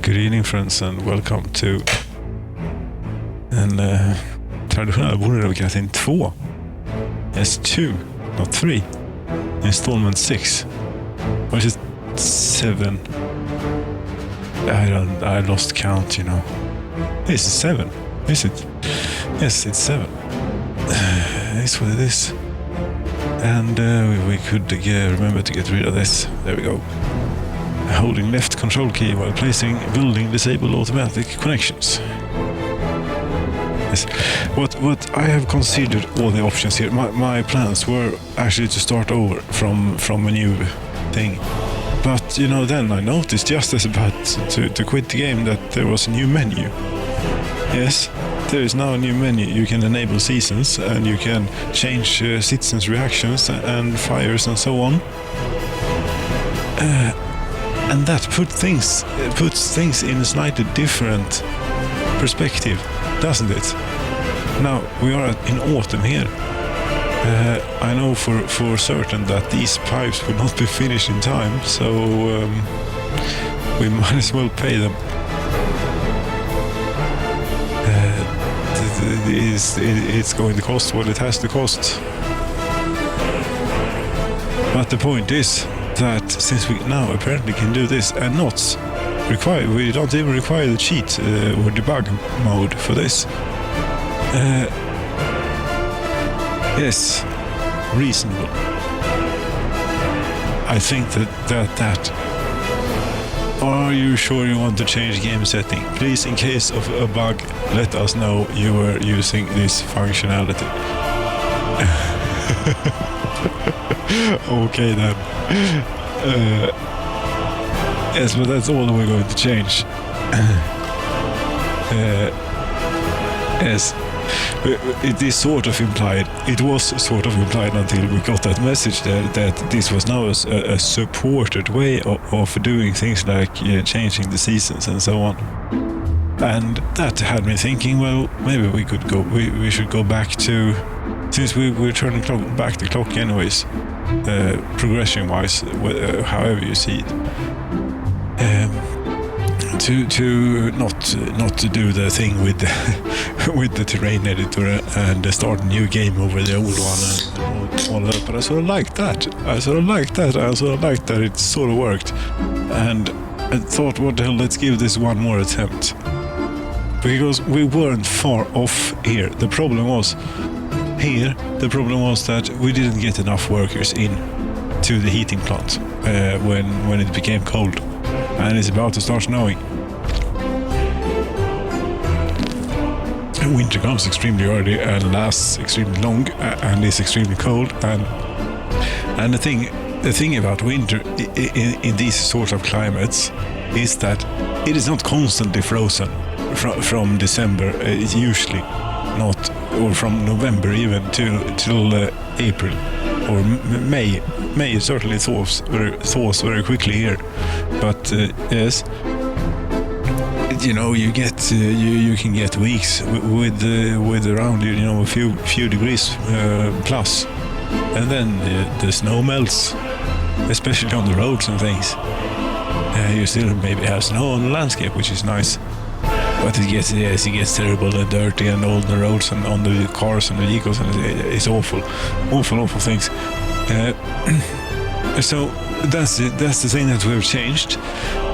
Good evening friends and welcome to en traditionell bonderevokatin 2. Yes, 2, not 3. Installment 6. Or is it 7? I lost count, you know. This is 7, is it? Yes, it's 7. It's what it is. And we could remember to get rid of this. There we go. Holding left control key while placing building disable automatic connections. Yes. What I have considered all the options here. My plans were actually to start over from a new thing. But you know, then I noticed just as about to quit the game that there was a new menu. Yes, there is now a new menu. You can enable seasons and you can change citizens' reactions and fires and so on. And that puts things in a slightly different perspective, doesn't it? Now we are in autumn here. I know for certain that these pipes will not be finished in time, so we might as well pay them. It's going to cost what it has to cost. But the point is that since we now apparently can do this and we don't even require the cheat or debug mode for this. Yes, reasonable. I think that. Are you sure you want to change game setting? Please, in case of a bug, let us know you were using this functionality. Okay then. Yes, but that's all we're going to change. Yes, it is sort of implied. It was sort of implied until we got that message there that this was now a supported way of doing things like changing the seasons and so on. And that had me thinking, well, maybe we could go. We should go back to, since we're turning back the clock anyways, progression-wise, however you see it. To not to do the thing with the terrain editor and start a new game over the old one and all that. But I sort of liked that. It sort of worked, and I thought, what the hell? Let's give this one more attempt, because we weren't far off here. The problem was that we didn't get enough workers in to the heating plant when it became cold, and it's about to start snowing. Winter comes extremely early and lasts extremely long and is extremely cold, and the thing about winter in these sort of climates is that it is not constantly frozen from December. It's usually not, or from November even till April or May. May certainly thaws very quickly here, but yes. You know, you get you can get weeks with around a few degrees plus, and then the snow melts, especially on the roads and things. You still maybe have snow on the landscape, which is nice, but it gets terrible and dirty and all the roads and on the cars and the vehicles, and it's awful things. So that's the thing that we've changed.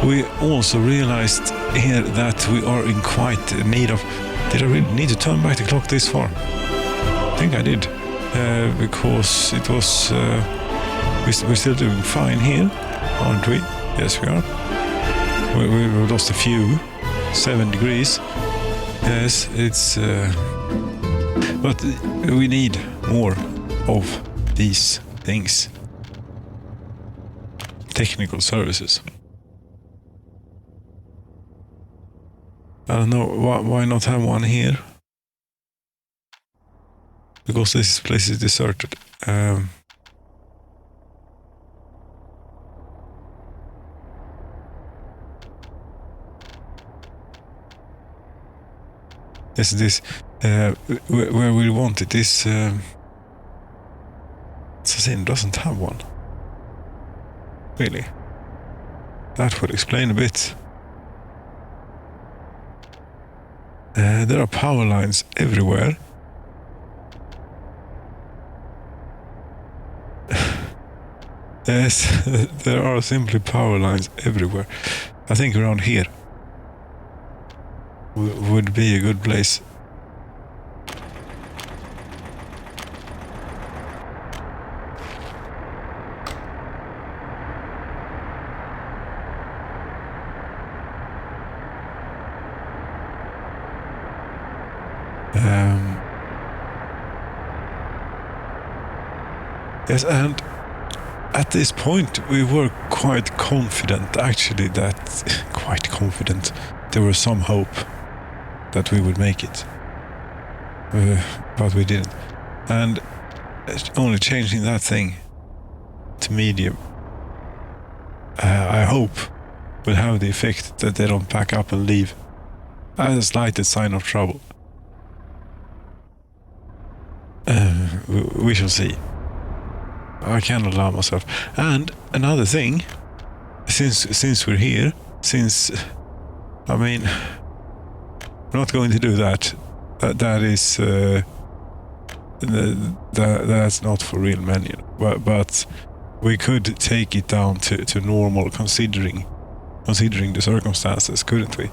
We also realized here that we are in quite need of. Did I really need to turn back the clock this far? I think I did, because it was. We're still doing fine here, aren't we? Yes, we are. We lost a few, 7 degrees. Yes, it's. But we need more of these things. Technical services. I don't know, why not have one here? Because this place is deserted. This where we want it. This Assassin doesn't have one. Really? That would explain a bit. There are power lines everywhere. Yes, there are simply power lines everywhere. I think around here would be a good place. Yes, and at this point we were quite confident, actually, there was some hope that we would make it, but we didn't. And only changing that thing to medium, I hope will have the effect that they don't pack up and leave as a slightest sign of trouble. We shall see. I can't allow myself. And another thing, since we're here, we're not going to do that. That's not for real men, you know. But we could take it down to normal, considering the circumstances, couldn't we?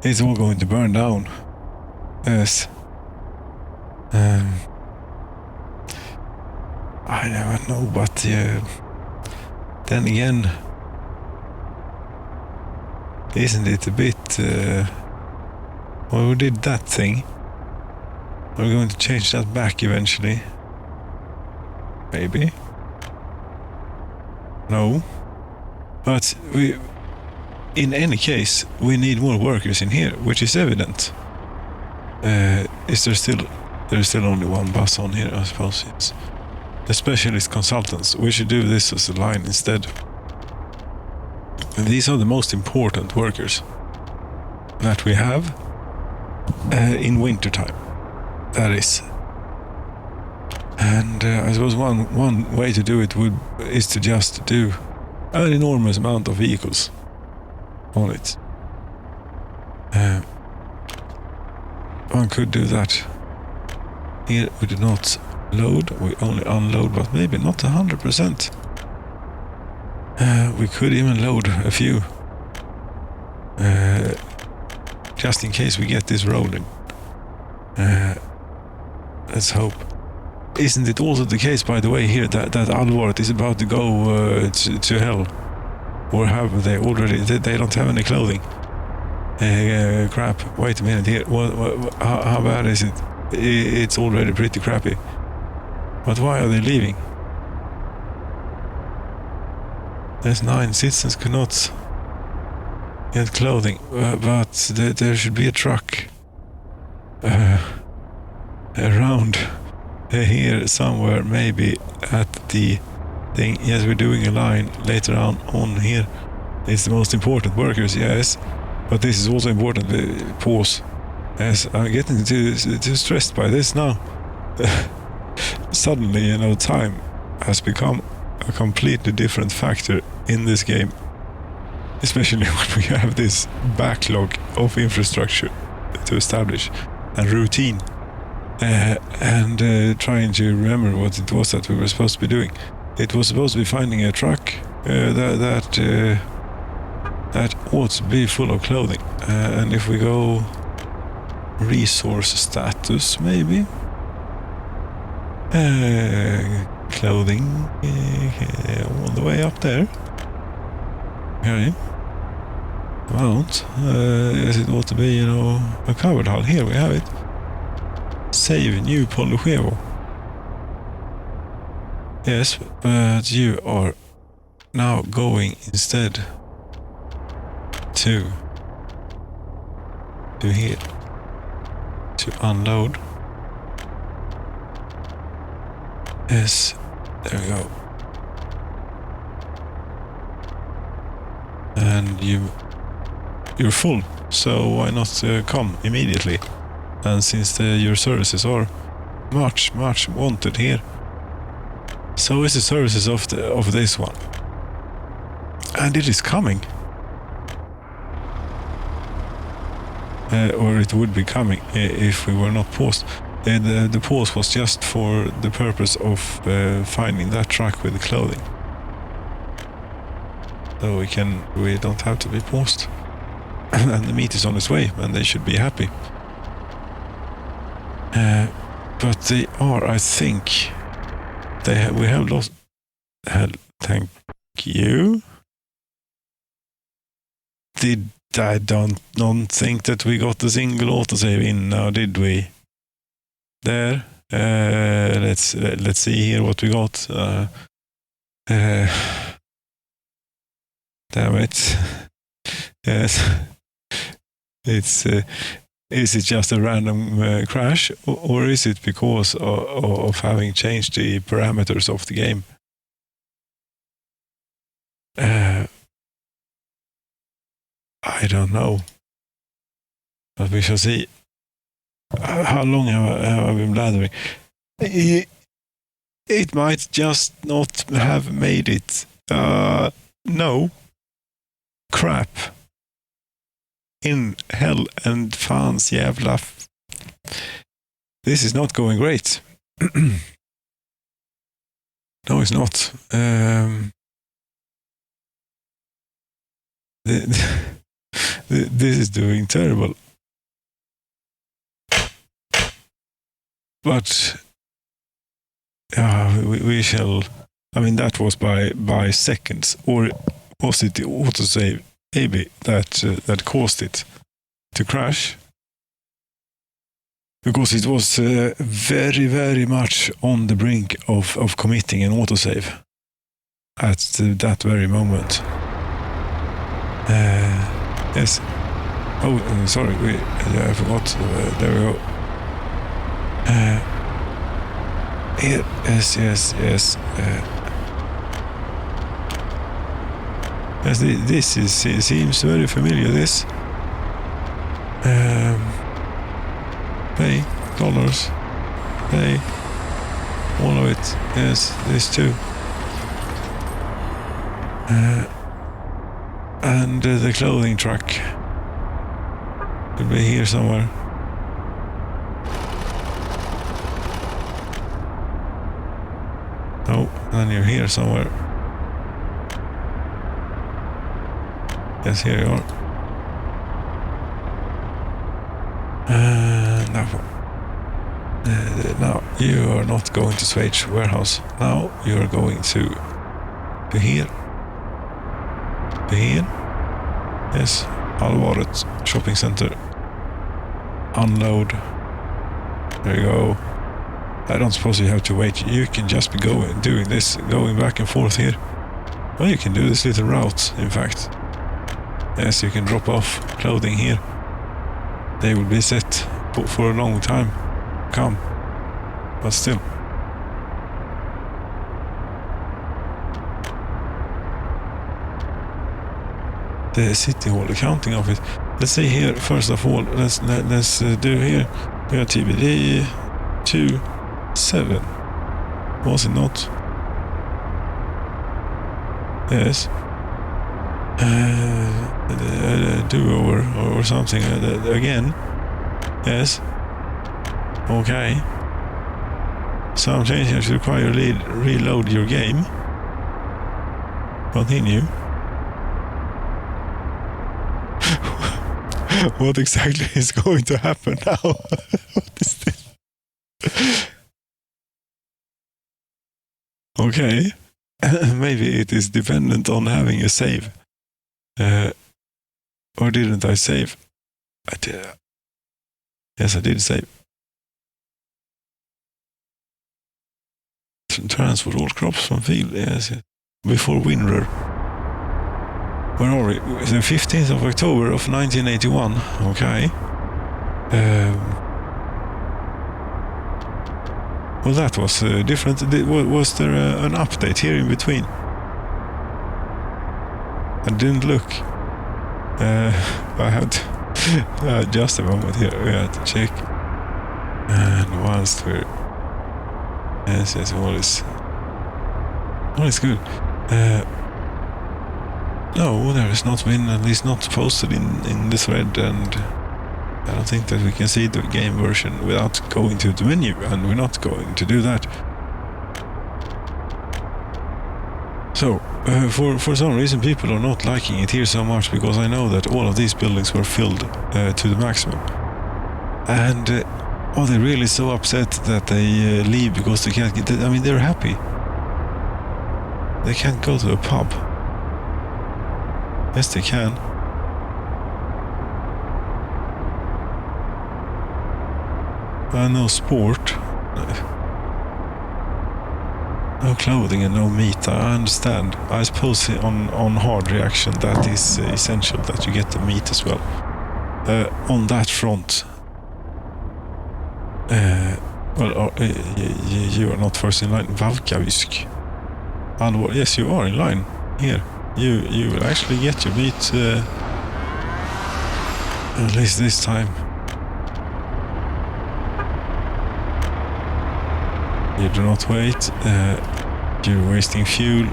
It's all going to burn down. Yes. I never know, but then again, isn't it a bit... well, we did that thing. We're going to change that back eventually. Maybe. No. But in any case, we need more workers in here, which is evident. There's still only one bus on here, I suppose. Yes. The specialist consultants. We should do this as a line instead. And these are the most important workers that we have in wintertime. That is. And I suppose one way to do it is to just do an enormous amount of vehicles on it. One could do that. Here we do not load, we only unload, but maybe not 100%. We could even load a few, just in case we get this rolling. Let's hope. Isn't it also the case, by the way, here that Alvord is about to go to hell? Or have they already? They don't have any clothing. Crap. Wait a minute here. How bad is it? It's already pretty crappy. But why are they leaving? There's 9 citizens could not get clothing, but there should be a truck around here somewhere, maybe at the thing. Yes, we're doing a line later on here. It's the most important workers, yes, but this is also important. Pause. Yes, I'm getting too stressed by this now. Suddenly, time has become a completely different factor in this game, especially when we have this backlog of infrastructure to establish and routine, and trying to remember what it was that we were supposed to be doing. It was supposed to be finding a truck that ought to be full of clothing, and if we go resource status, maybe clothing all the way up there. Okay. Mount. Yes, it ought to be, a covered hull. Here we have it. Save new Poluchevo. Yes, but you are now going instead to here to unload. Yes, there we go. And you're full, so why not come immediately? And since your services are much wanted here, so is the services of this one, and it is coming. or it would be coming if we were not paused. The pause was just for the purpose of finding that truck with the clothing. So we don't have to be paused. And the meat is on its way, and they should be happy. But they are, I think, we have lost. Thank you. I don't think that we got the single autosave in now, did we? There. Let's see here what we got. Damn it. Yes. It's is it just a random crash, or is it because of having changed the parameters of the game? I don't know, but we shall see. How long have I been blathering? It might just not have made it. No. Crap. In hell and fans jävla. This is not going great. No, it's not. This is doing terrible. But we shall. I mean, that was by seconds, or was it the autosave maybe that caused it to crash? Because it was very, very much on the brink of committing an autosave at that very moment. Yes. Oh, sorry. I forgot. There we go. Yes. Yes, this seems very familiar. This. Pay dollars. Pay all of it. Yes, this too. And the clothing truck could be here somewhere. Oh, then you're here somewhere. Yes, here you are. Now you are not going to Swage warehouse. Now you are going to here. Here. Yes, Alvaret shopping center. Unload. There you go. I don't suppose you have to wait. You can just be doing this, going back and forth here. Well, you can do this little route, in fact. Yes, you can drop off clothing here. They will be set for a long time. Come. But still. The City Hall accounting office. Let's see here, first of all, let's do here. We have TBD2 7. Was it not? Yes. Do-over or something again. Yes. Okay. Some changes require reload your game. Continue. What exactly is going to happen now? What is this? Okay. Maybe it is dependent on having a save. Or didn't I save? I did. Yes, I did save. Transfer all crops from field. Yes. Before winter. Where are we? The 15th of October of 1981. Okay. Well, that was different. Was there an update here in between? I didn't look. I had just a moment here. We had to check. And whilst we're... Yes, all is good. No, there has not been, at least not posted in the thread, and I don't think that we can see the game version without going to the menu, and we're not going to do that. So, for some reason people are not liking it here so much, because I know that all of these buildings were filled to the maximum. And are they really so upset that they leave because they can't get... I mean, they're happy. They can't go to a pub. Yes, they can. No sport. No clothing and no meat. I understand. I suppose on hard reaction that is essential that you get the meat as well. On that front, you are not first in line. Valkavisk. Yes, you are in line. Here, you will actually get your meat at least this time. You do not wait. You're wasting fuel.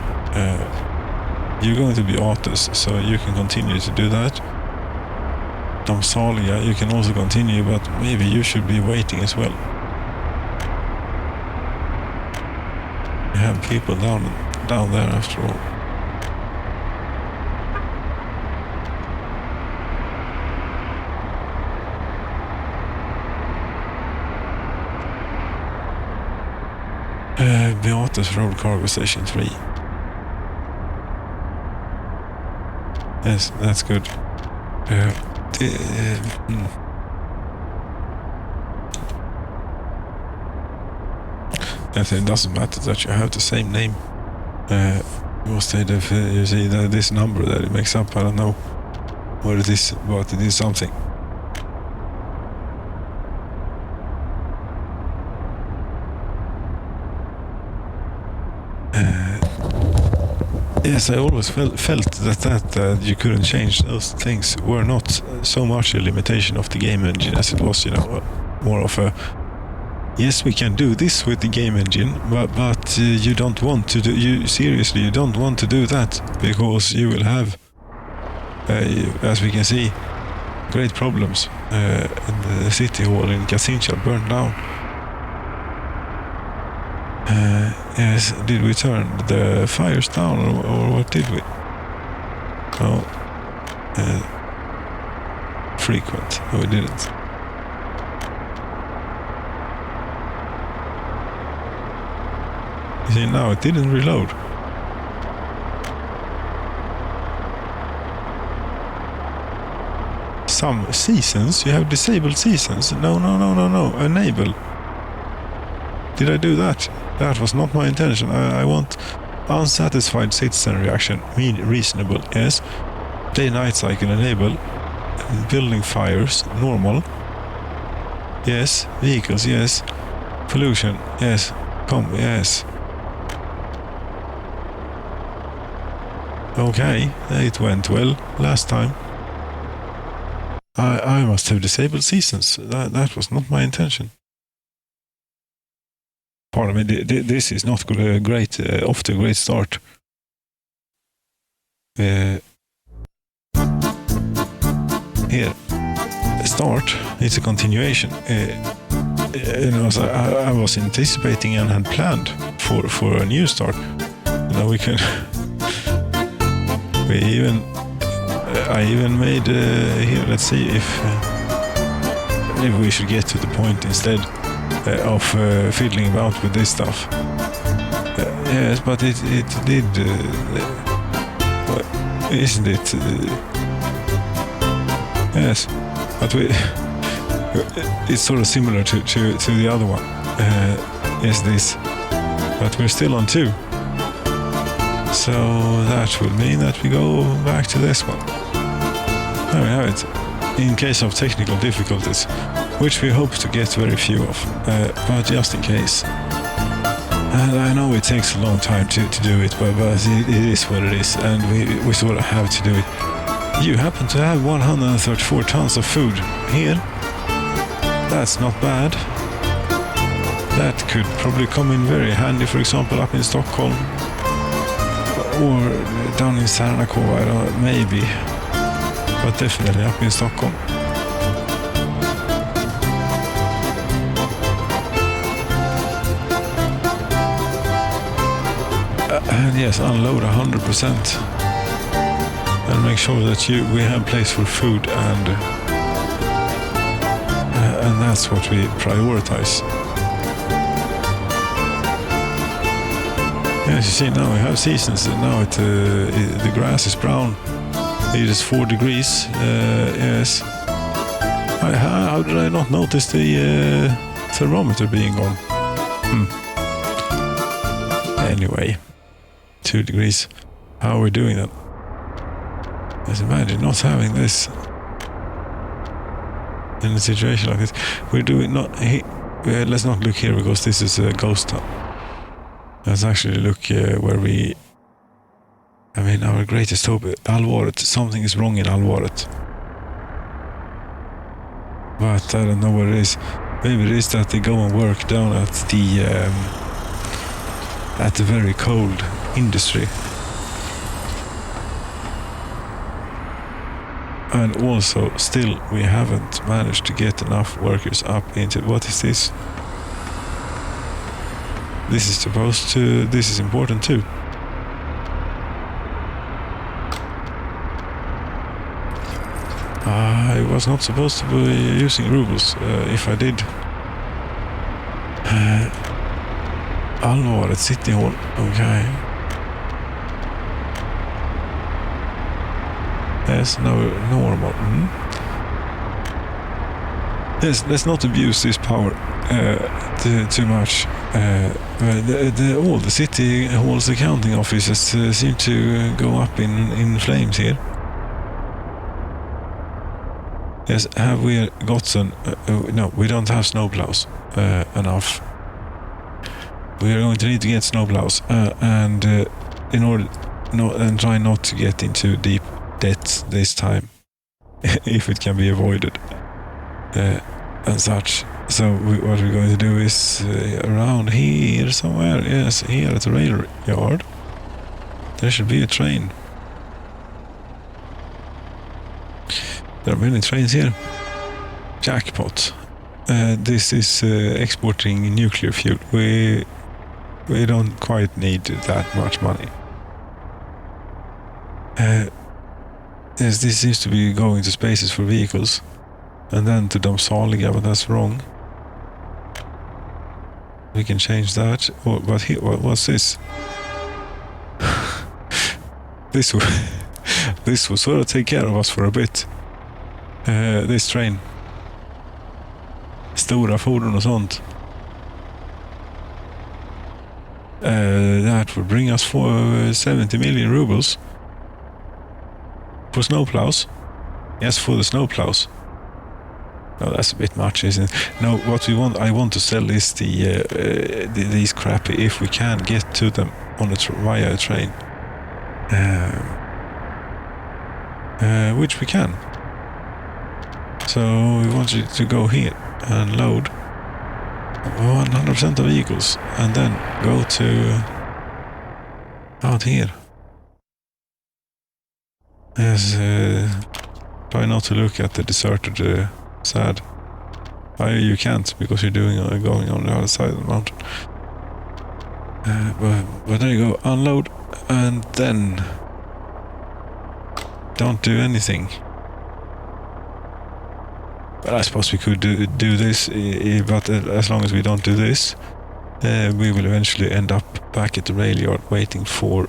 You're going to be autos, so you can continue to do that. Domsalia, you can also continue, but maybe you should be waiting as well. You have people down there after all. Beatus Road Cargo Station 3. Yes, that's good. It doesn't matter that you have the same name. Instead of you see that this number that it makes up, I don't know what it is, but it is something. Yes, I always felt that you couldn't change those things were not so much a limitation of the game engine as it was, more of a yes, we can do this with the game engine, but you don't want to do. You don't want to do that, because you will have, as we can see, great problems. The city hall in Kazincha burned down. Yes, did we turn the fires down, or what did we? No. Frequent. No, we didn't. You see, now it didn't reload. Some seasons, you have disabled seasons. No. Enable. Did I do that? That was not my intention. I want unsatisfied citizen reaction. Reasonable, yes. Day-night cycle enable. Building fires, normal. Yes. Vehicles, yes. Pollution, yes. Yes. Okay, it went well last time. I must have disabled seasons. That was not my intention. Pardon me, this is not great, off to a great start. Here, start, it's a continuation. I was anticipating and had planned for a new start. We can. I even made here. Let's see if we should get to the point instead of fiddling about with this stuff. Yes, but it did, isn't it? Yes, but it's sort of similar to the other one. Yes, this, but we're still on 2. So that will mean that we go back to this one. There we have it. In case of technical difficulties, which we hope to get very few of, but just in case. And I know it takes a long time to do it, but it is what it is, and we sort of have to do it. You happen to have 134 tons of food here. That's not bad. That could probably come in very handy, for example, up in Stockholm. Or down in Särnakova, maybe. But definitely up in Stockholm. And yes, unload 100%. And make sure that we have place for food, and that's what we prioritize. Yes, you see, now we have seasons, and now the grass is brown. It is 4 degrees. Yes. How did I not notice the thermometer being on? Anyway, 2 degrees. How are we doing that? Just imagine not having this in a situation like this. We're doing not. Let's not look here because this is a ghost town. Let's actually look where we. I mean, our greatest hope, Alvaret. Something is wrong in Alvaret. But I don't know what it is. Maybe it is that they go and work down at the very cold industry. And also, still, we haven't managed to get enough workers up into... What is this? This is supposed to... This is important too. I was not supposed to be using rubles. If I did... Alvaret City Hall. Okay. Yes, no, normal. Yes, let's not abuse this power too much. All the city hall's accounting offices seem to go up in flames here. Yes, have we gotten... no, we don't have snowplows enough. We are going to need to get snowplows and in order and try not to get into deep debt this time, if it can be avoided, and such. So what we're going to do is around here somewhere. Yes, here at the rail yard. There should be a train. There are many trains here. Jackpot. This is exporting nuclear fuel. We don't quite need that much money. Yes, this seems to be going to spaces for vehicles. And then to Domsaliga, but that's wrong. We can change that. Oh, but here, what's this? This will sort of take care of us for a bit. This train. Stora fordon och sånt. That would bring us for 70 million rubles. For snowplows? Yes, for the snowplows. No, that's a bit much, isn't it? No, what we want, I want to sell is these crappy, if we can get to them on via a train. Which we can. So we want you to go here and load 100% of vehicles and then go to out here. Yes, try not to look at the deserted sad. You can't because you're going on the other side of the mountain. But there you go, unload and then don't do anything. But I suppose we could do this, but as long as we don't do this, we will eventually end up back at the rail yard waiting for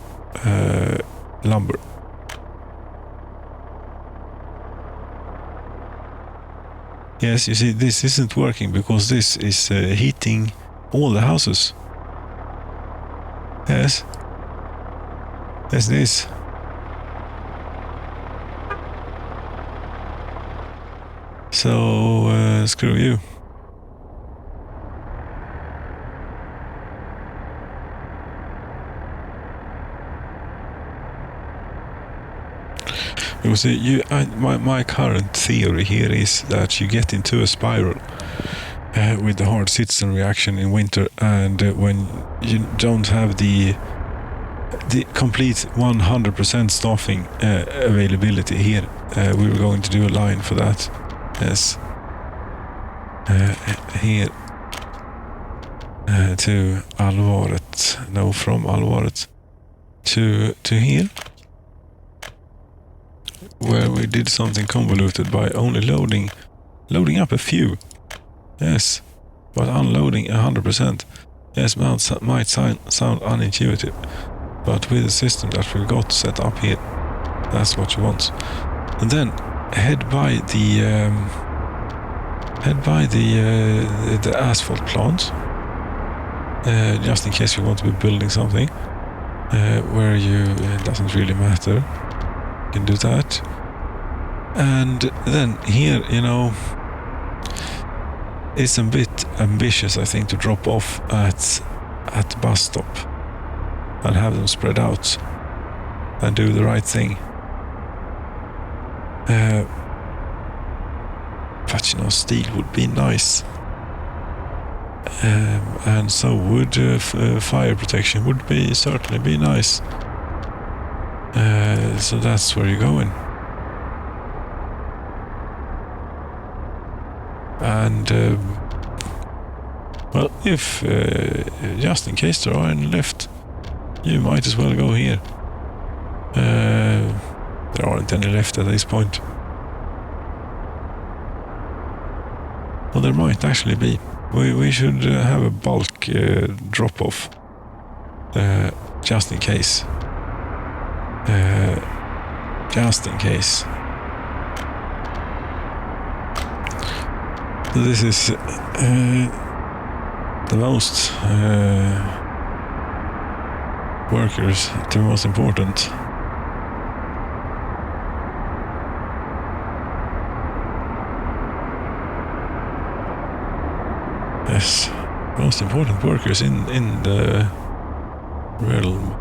lumber. Yes, you see, this isn't working because this is heating all the houses. Yes. Yes, it is. So, screw you. You see, my current theory here is that you get into a spiral with the hard citizen reaction in winter, and when you don't have the complete 100% staffing availability here, we were going to do a line for that. Yes. Here to Alvaret. No, from Alvaret. to here, where we did something convoluted by only loading up a few. Yes, but unloading 100%. Yes, might sound unintuitive, but with the system that we've got set up here, that's what you want. And then head by the asphalt plant, just in case you want to be building something where it doesn't really matter. You can do that. And then here, it's a bit ambitious, I think, to drop off at the bus stop and have them spread out and do the right thing. But steel would be nice, and so would fire protection would certainly be nice. So that's where you're going. And well, if just in case there are any left, you might as well go here. There aren't any left at this point. Well, there might actually be. We should have a bulk drop-off, just in case. Just in case. This is the most workers, the most important. Yes, most important workers in the realm.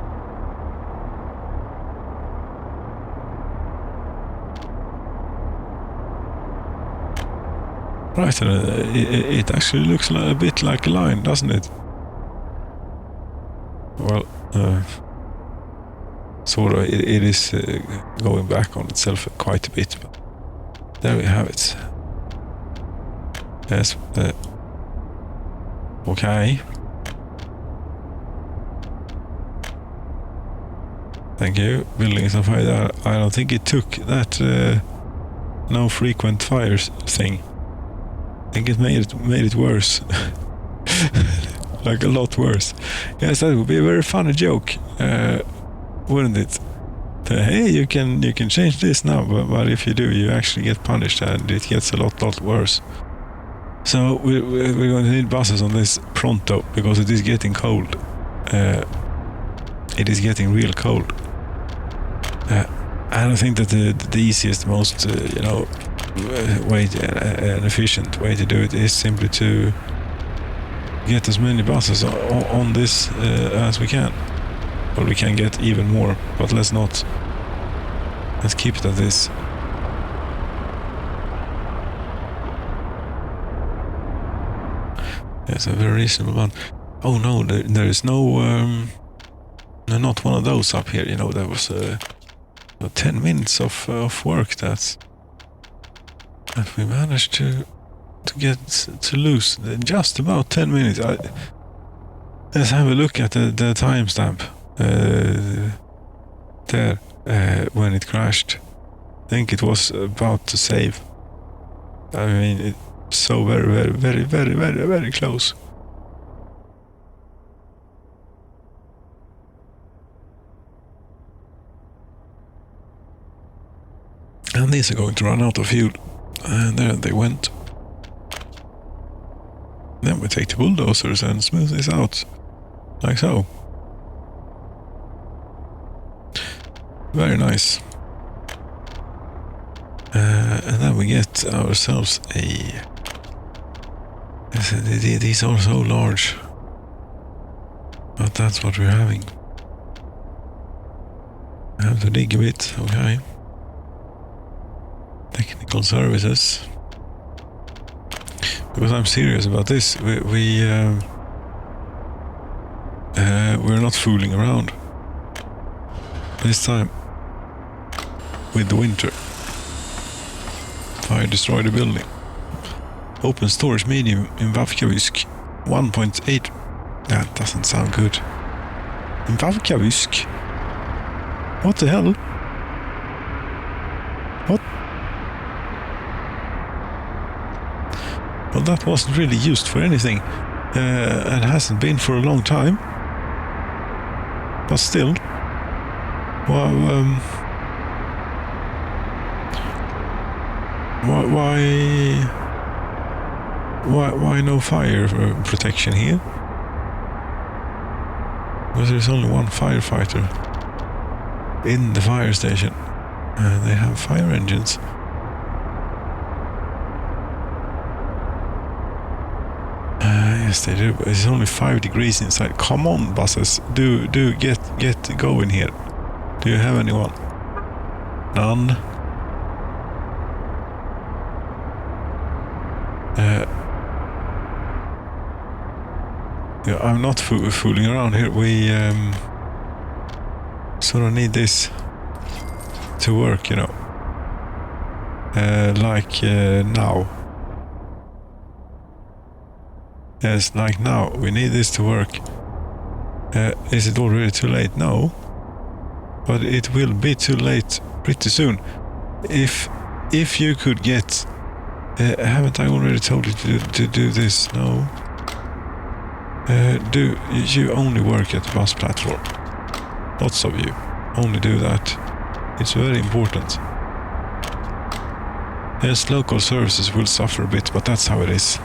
Right, it actually looks a bit like a line, doesn't it? Well, sort of. It is going back on itself quite a bit, but there we have it. Yes. Okay. Thank you. Building some fire. I don't think it took that no frequent fires thing. I think it made it worse. Like a lot worse. Yes, that would be a very funny joke, wouldn't it? Hey, you can change this now, but if you do, you actually get punished, and it gets a lot worse. So we're going to need buses on this pronto, because it is getting cold. It is getting real cold. And I think that the easiest, most way an efficient way to do it is simply to get as many buses on this as we can. But we can get even more, but let's keep it at this. It's a very reasonable one. Oh no, there is no not one of those up here. There was 10 minutes of work that we managed to lose. Just about 10 minutes. Let's have a look at the timestamp there when it crashed. I think it was about to save. I mean, it's so very close. And these are going to run out of fuel. And there they went. Then we take the bulldozers and smooth this out. Like so. Very nice. And then we get ourselves a... These are so large. But that's what we're having. I have to dig a bit, okay. Technical services. Because I'm serious about this. We're not fooling around. This time. With the winter. Fire destroyed the building. Open storage medium in Vavkavysk. 1.8. That doesn't sound good. In Vavkavysk. What the hell? What? Well, that wasn't really used for anything. And hasn't been for a long time. But still. Well, why no fire protection here? Because there's only one firefighter in the fire station. They have fire engines. Yes, they do. It's only 5 degrees inside. Come on, buses. Do get going here. Do you have anyone? None. Yeah, I'm not fooling around here. We sort of need this to work, you know. Like now. Yes, like now. We need this to work. Is it already too late? No. But it will be too late pretty soon. If you could get... haven't I already told you to do this? No. Do you only work at the bus platform? Lots of you only do that. It's very important. Yes, local services will suffer a bit, but that's how it is.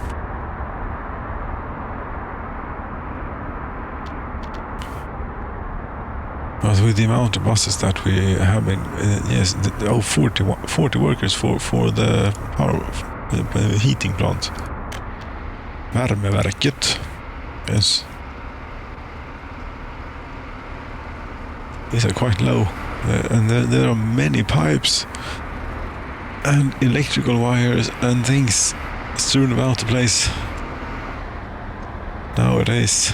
But with the amount of buses that we have been, yes, 40 workers for the power heating plant. Värmeverket. Yes. These are quite low. And there are many pipes and electrical wires and things strewn about the place nowadays.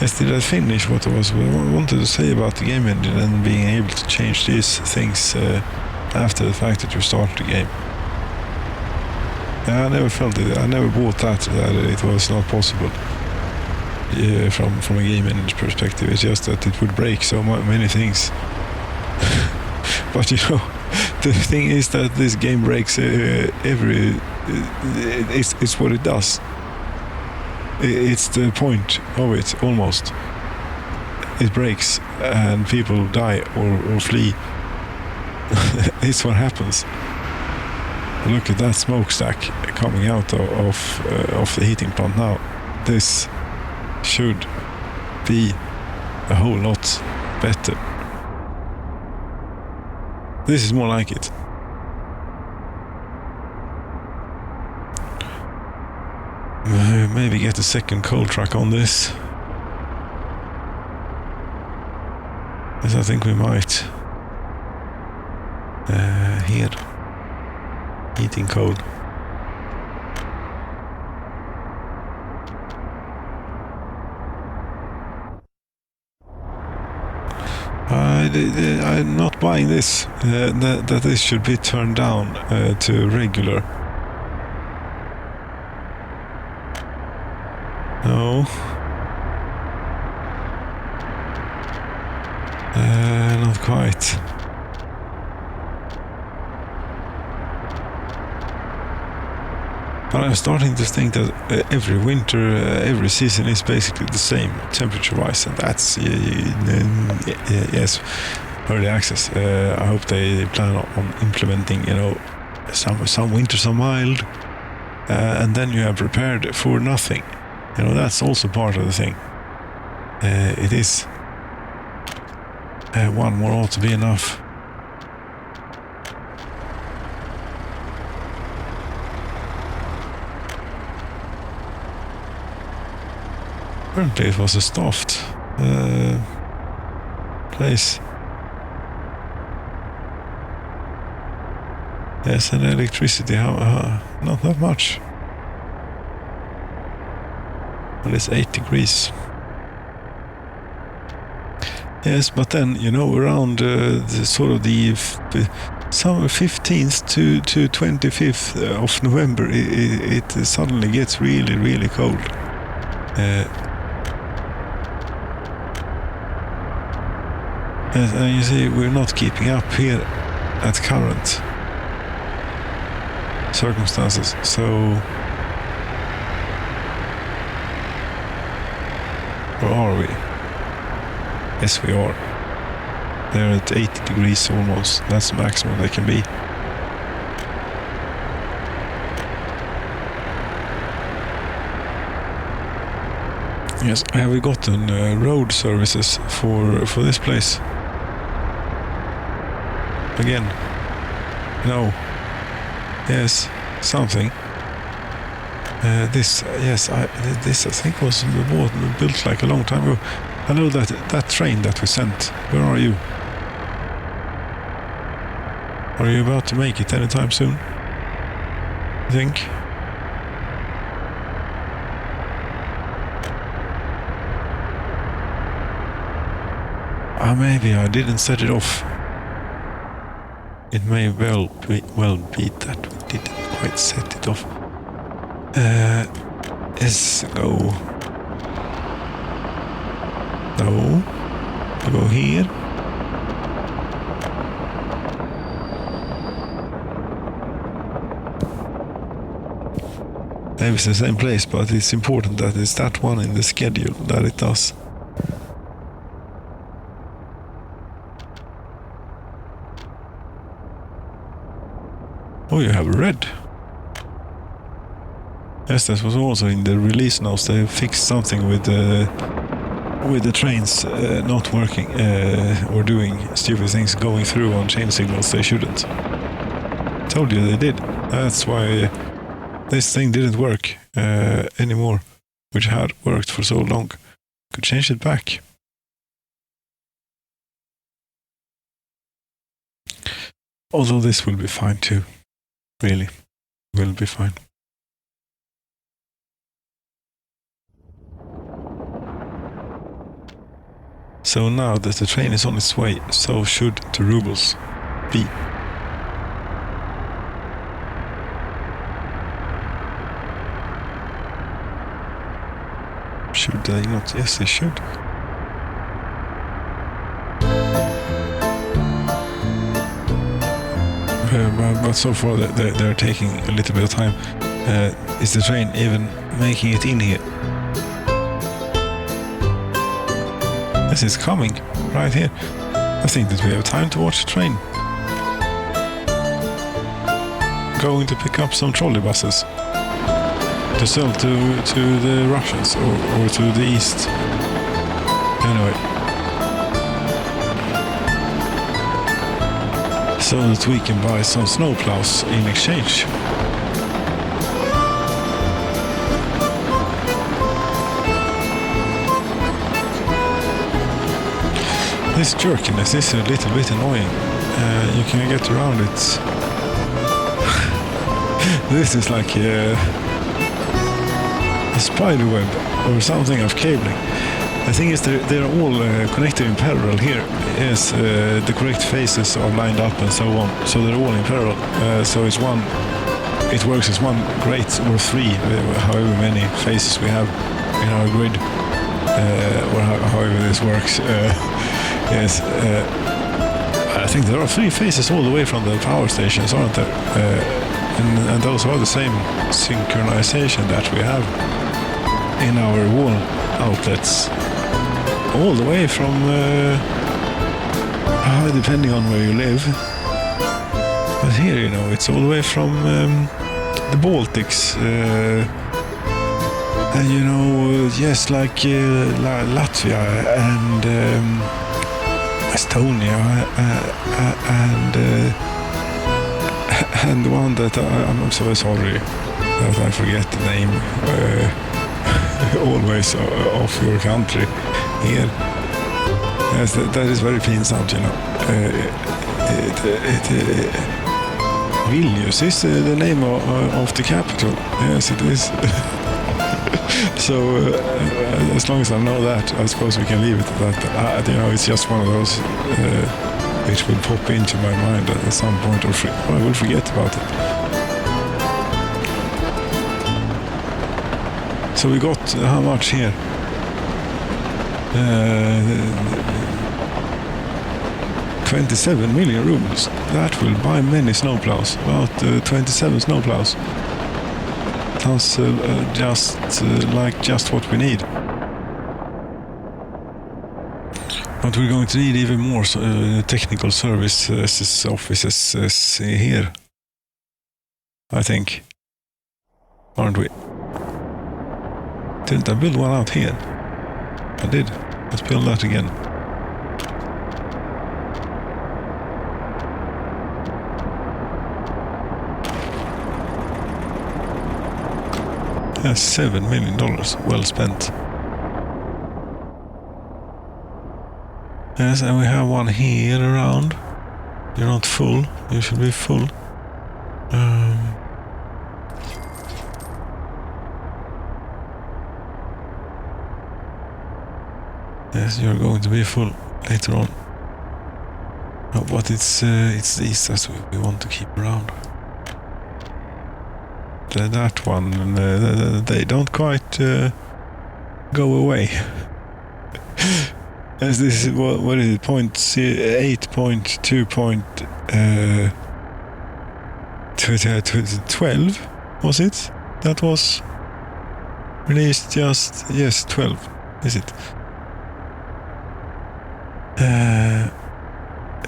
Yes, did I finish what I wanted to say about the game engine and being able to change these things after the fact that you start the game? Yeah, I never felt it. I never bought that it was not possible from a game engine perspective. It's just that it would break so many things. But you know, the thing is that this game breaks it's what it does. It's the point of it, almost. It breaks and people die or flee. It's what happens. Look at that smokestack coming out of the heating plant now. This should be a whole lot better. This is more like it. Maybe get a second coal truck on this. Yes, I think we might. Here. Heating coal. I'm not buying this. That this should be turned down to regular. No. Not quite. But I'm starting to think that every winter, every season is basically the same temperature-wise, and that's yes, early access. I hope they plan on implementing, you know, some winters are mild, and then you have prepared for nothing. You know, that's also part of the thing. It is. One more ought to be enough. Apparently it was a staffed place. Yes, and electricity, not that much. Well, it's 8 degrees. Yes, but then, you know, around the summer 15th to 25th of November, it suddenly gets really, really cold. And you see, we're not keeping up here at current circumstances. So, where are we? Yes, we are. They're at 80 degrees almost. That's the maximum they can be. Yes, have we gotten road services for this place? Again? No. Yes, something. This I think was built like a long time ago. Hello, that train that we sent. Where are you? Are you about to make it anytime soon? I think. Maybe I didn't set it off. It may well be that we didn't quite set it off. Let's go. No. I'll go here. Maybe it's the same place, but it's important that it's that one in the schedule that it does. Oh, you have red. Yes, that was also in the release notes. They fixed something with the trains not working or doing stupid things, going through on chain signals they shouldn't. Told you they did. That's why this thing didn't work anymore, which had worked for so long. Could change it back. Although this will be fine too. Really, will be fine. So now that the train is on its way, so should the rubles be. Should they not? Yes, they should. But so far they're taking a little bit of time. Is the train even making it in here? Yes, it's coming right here. I think that we have time to watch the train. Going to pick up some trolley buses to sell to the Russians or to the East. Anyway. So that we can buy some snowplows in exchange. This jerkiness is a little bit annoying. You can get around it. This is like a spider web or something of cabling. The thing is they're all connected in parallel here. Yes, the correct phases are lined up and so on. So they're all in parallel. So it's one. It works as one great or three, however many phases we have in our grid, or however this works. Yes, I think there are three phases all the way from the power stations, aren't there? And those are the same synchronization that we have in our wall outlets. All the way from, depending on where you live. But here, you know, it's all the way from the Baltics. And, you know, yes, like Latvia and Estonia and the one that I'm so sorry that I forget the name always of your country here. Yes, that is very painful, you know. Vilnius is the name of the capital. Yes, it is. So as long as I know that, I suppose we can leave it at that. You know, it's just one of those which will pop into my mind at some point, or I will forget about it. So we got how much here? 27 million rubles. That will buy many snowplows. About 27 snowplows. Sounds just what we need. But we're going to need even more technical services offices here, I think. Aren't we? Didn't I build one out here? I did. Let's build that again. That's $7 million well spent. Yes, and we have one here around. You're not full. You should be full. Yes, you're going to be full later on. No, but it's these that we want to keep around. That one, they don't quite go away. As this is what is it? 8.2.12 was it? That was released just 12. Is it?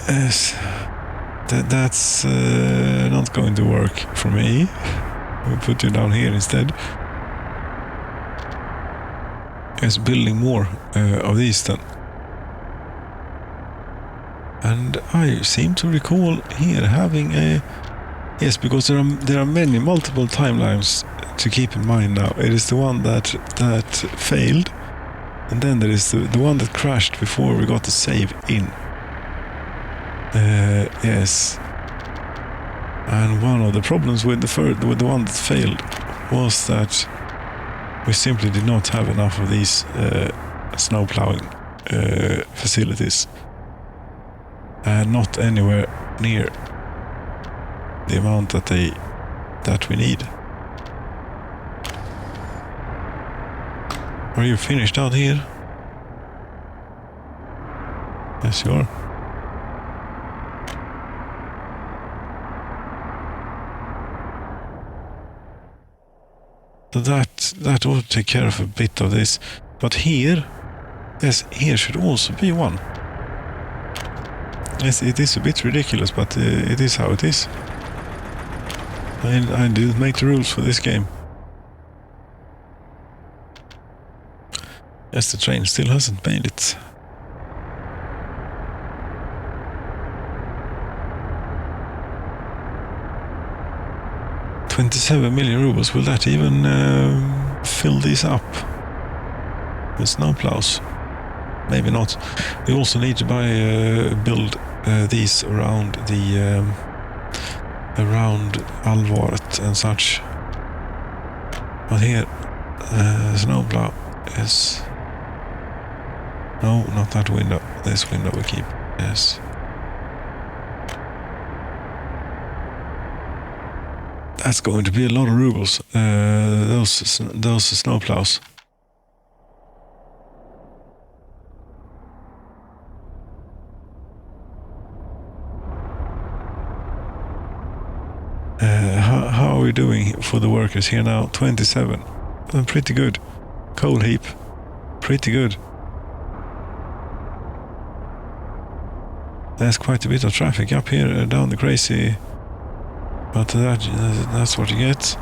Yes. That's not going to work for me. We'll put you down here instead. Yes, building more of these then. And I seem to recall here having a... Yes, because there are multiple timelines to keep in mind now. It is the one that failed, and then there is the one that crashed before we got the save in. Yes. And one of the problems with the one that failed was that we simply did not have enough of these snow plowing facilities. Not anywhere near the amount that we need. Are you finished out here? Yes, you are. So that ought to take care of a bit of this. But here, yes, here should also be one. Yes, it is a bit ridiculous, but it is how it is. I didn't make the rules for this game. Yes, the train still hasn't made it. $27 million rubles. Will that even fill these up with snowplows? Maybe not. We also need to build these around the around Alvaret and such. But here, snowplow is... No, not that window. This window we keep. Yes. That's going to be a lot of rubles. Those snowplows. How are we doing for the workers here now? 27. Pretty good. Coal heap. Pretty good. There's quite a bit of traffic up here down the crazy... But that's what you get.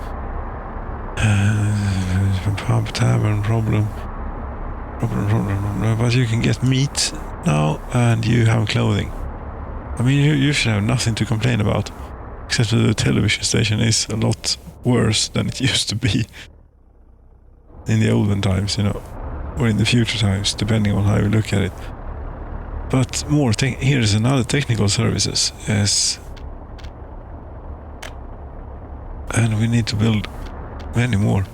Pub, tavern, problem. But you can get meat now, and you have clothing. I mean, you should have nothing to complain about. Except that the television station is a lot worse than it used to be. In the olden times, you know. Or in the future times, depending on how you look at it. But more, here is another technical services. Yes. And we need to build many more.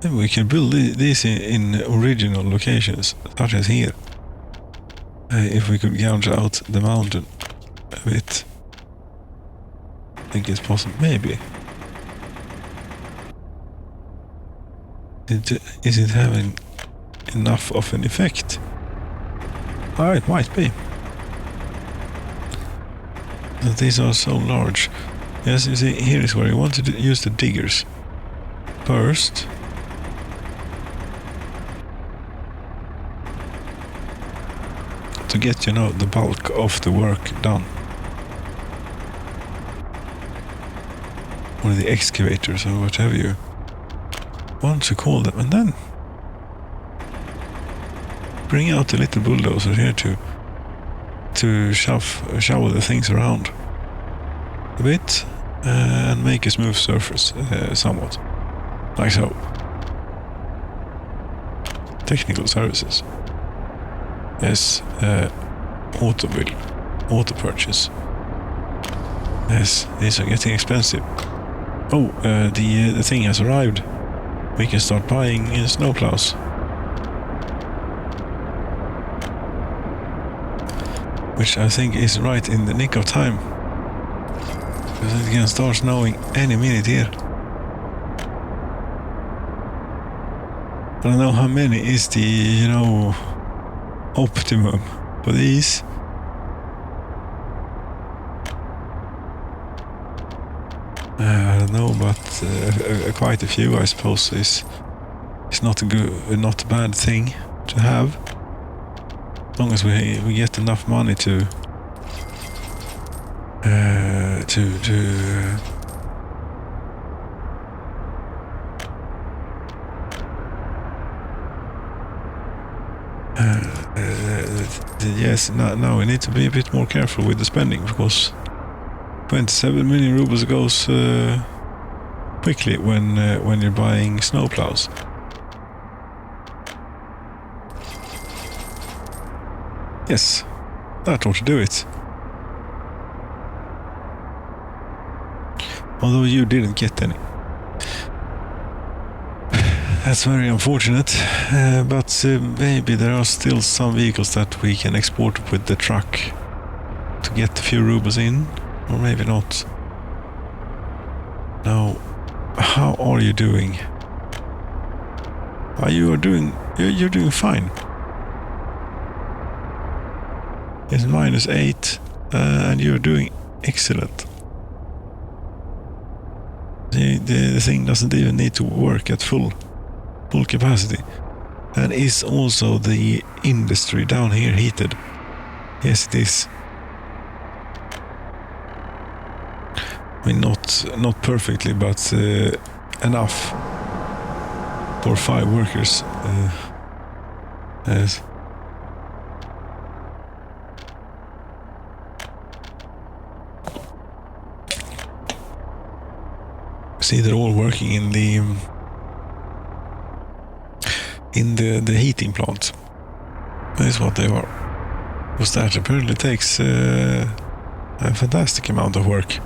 Maybe we can build these in original locations, such as here. If we could gouge out the mountain a bit. I think it's possible. Maybe. Is it having enough of an effect? Oh, it might be. But these are so large. Yes, you see, here is where you want to use the diggers. First. To get, you know, the bulk of the work done. Or the excavators or whatever you want to call them. And then bring out the little bulldozer here to shovel the things around a bit and make a smooth surface somewhat. Like so. Technical services. Yes, auto purchase. Yes, these are getting expensive. Oh, the thing has arrived. We can start buying snowplows. Which I think is right in the nick of time. Because it can start snowing any minute here. I don't know how many is the, you know, optimum for these. I don't know, but quite a few, I suppose, is not a bad thing to have, as long as we get enough money to yes. Now we need to be a bit more careful with the spending, because 27 million rubles goes quickly when you're buying snowplows. Yes, that ought to do it. Although you didn't get any. That's very unfortunate, but maybe there are still some vehicles that we can export with the truck to get a few rubles in, or maybe not. Now, how are you doing? You're doing fine. It's -8, and you're doing excellent. The thing doesn't even need to work at full capacity. And is also the industry down here heated? Yes, it is. I mean, not perfectly, but enough for 5 workers. Yes. See, they're all working in the heating plant. That is what they are. Because that apparently takes a fantastic amount of work.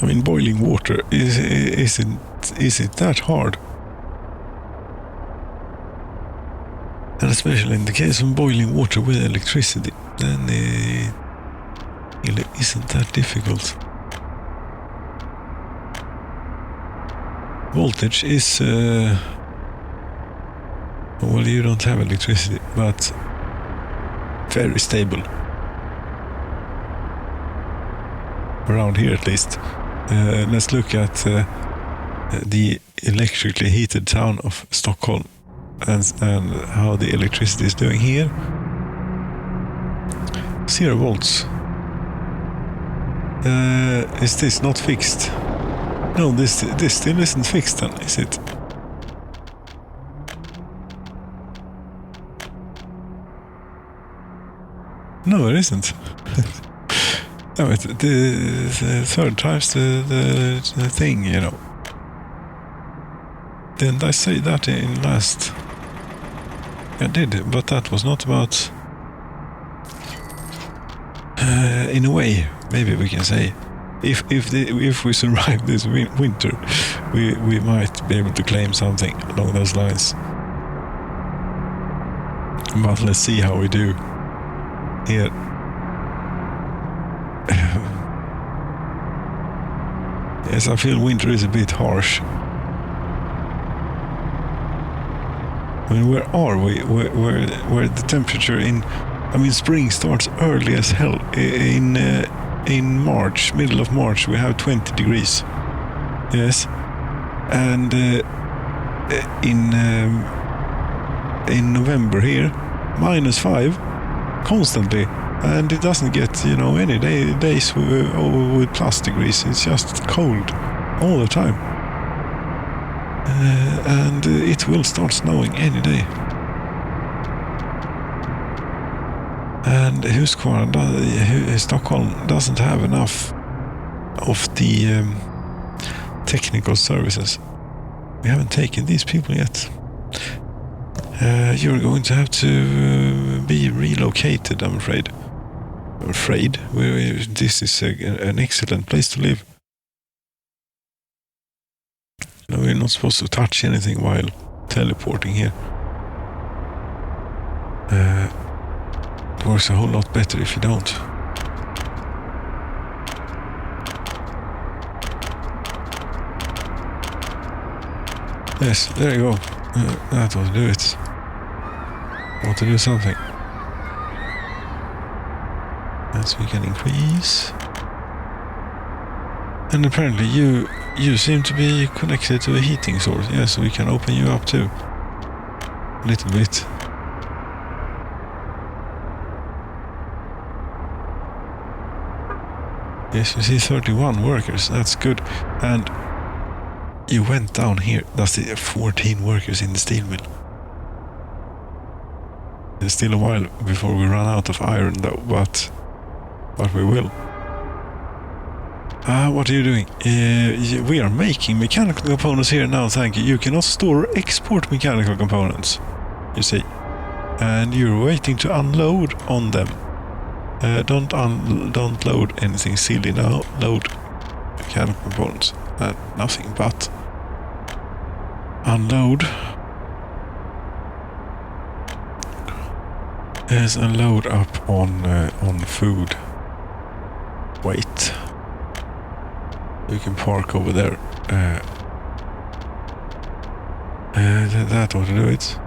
I mean, boiling water, is it that hard? And especially in the case of boiling water with electricity, then it isn't that difficult. Voltage is well, you don't have electricity, but very stable around here at least. Let's look at the electrically heated town of Stockholm and how the electricity is doing here. 0 volts. Is this not fixed? No, this still isn't fixed then, is it? No, it isn't. No, the third time's the thing, you know. Didn't I say that in last? I did, but that was not about... in a way, maybe we can say. if we survive this winter, we might be able to claim something along those lines. But let's see how we do here. Yes, I feel winter is a bit harsh. I mean, where are we? Where the temperature in? I mean, spring starts early as hell. In March, middle of March, we have 20 degrees. Yes, and in November here, -5 constantly, and it doesn't get any days with plus degrees. It's just cold all the time. And it will start snowing any day. And Stockholm doesn't have enough of the technical services. We haven't taken these people yet. You're going to have to be relocated, I'm afraid. This is an excellent place to live. No, we're not supposed to touch anything while teleporting here. It works a whole lot better if you don't. Yes, there you go. That will do it. Want to do something. As we can increase. And apparently you seem to be connected to a heating source. Yes, we can open you up too. A little bit. Yes, you see 31 workers. That's good. And you went down here. That's 14 workers in the steel mill. There's still a while before we run out of iron though, but we will. What are you doing? We are making mechanical components here now, thank you. You cannot store or export mechanical components, you see. And you're waiting to unload on them. Don't load anything silly now. Load mechanical components. Nothing but unload. Yes, and load up on food. Wait. You can park over there. That ought to do it.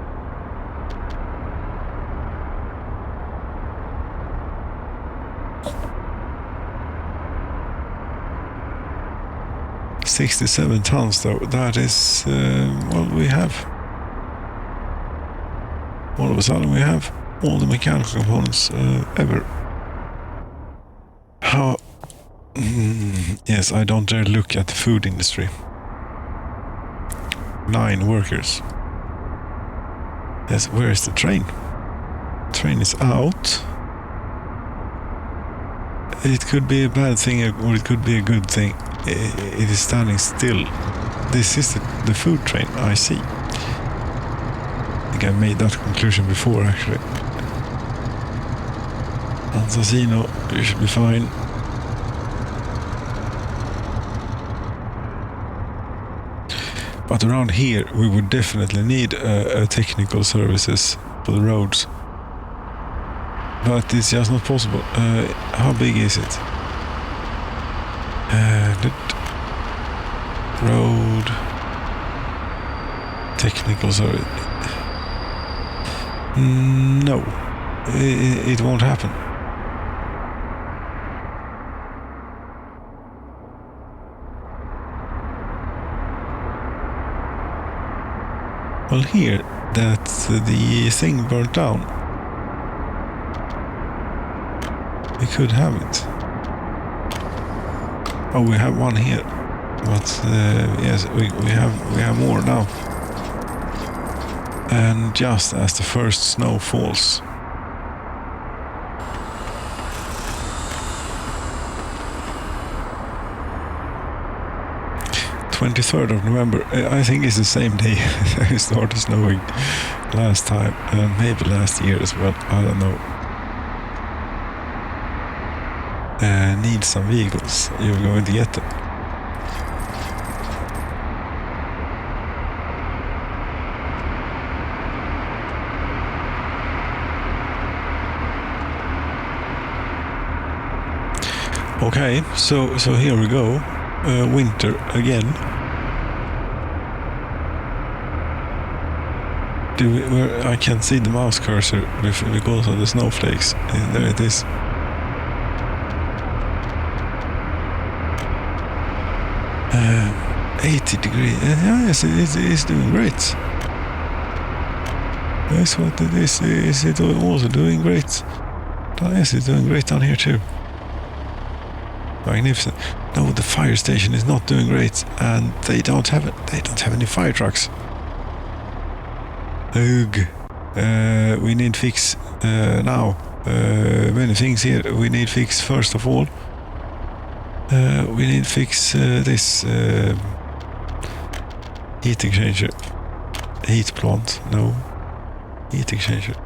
$67 tons though. That is what we have. All of a sudden we have all the mechanical components ever. How? Yes, I don't dare look at the food industry. 9 workers. Yes, where is the train? The train is out. It could be a bad thing or it could be a good thing. It is standing still. This is the food train, I see. I think I made that conclusion before actually. Assassino, you should be fine. But around here we would definitely need technical services for the roads. But it's just not possible. How big is it? Road technical service. No, it won't happen. Well, here, that the thing burnt down. We could have it. Oh, we have one here. But yes, we have more now. And just as the first snow falls. November 23rd. I think it's the same day it started snowing last time, and maybe last year as well. I don't know. need some vehicles, you're going to get them. Okay, so here we go. Winter again. I can't see the mouse cursor because of the snowflakes. There it is. Uh, 80 degrees. Yes, it's doing great. That's what it is. Is it also doing great? Yes, it's doing great down here too. Magnificent. No, the fire station is not doing great, and they don't have it. They don't have any fire trucks. Ugh. We need fix now. Many things here we need fix. First of all, we need fix this heat exchanger. Heat plant. No. Heat exchanger.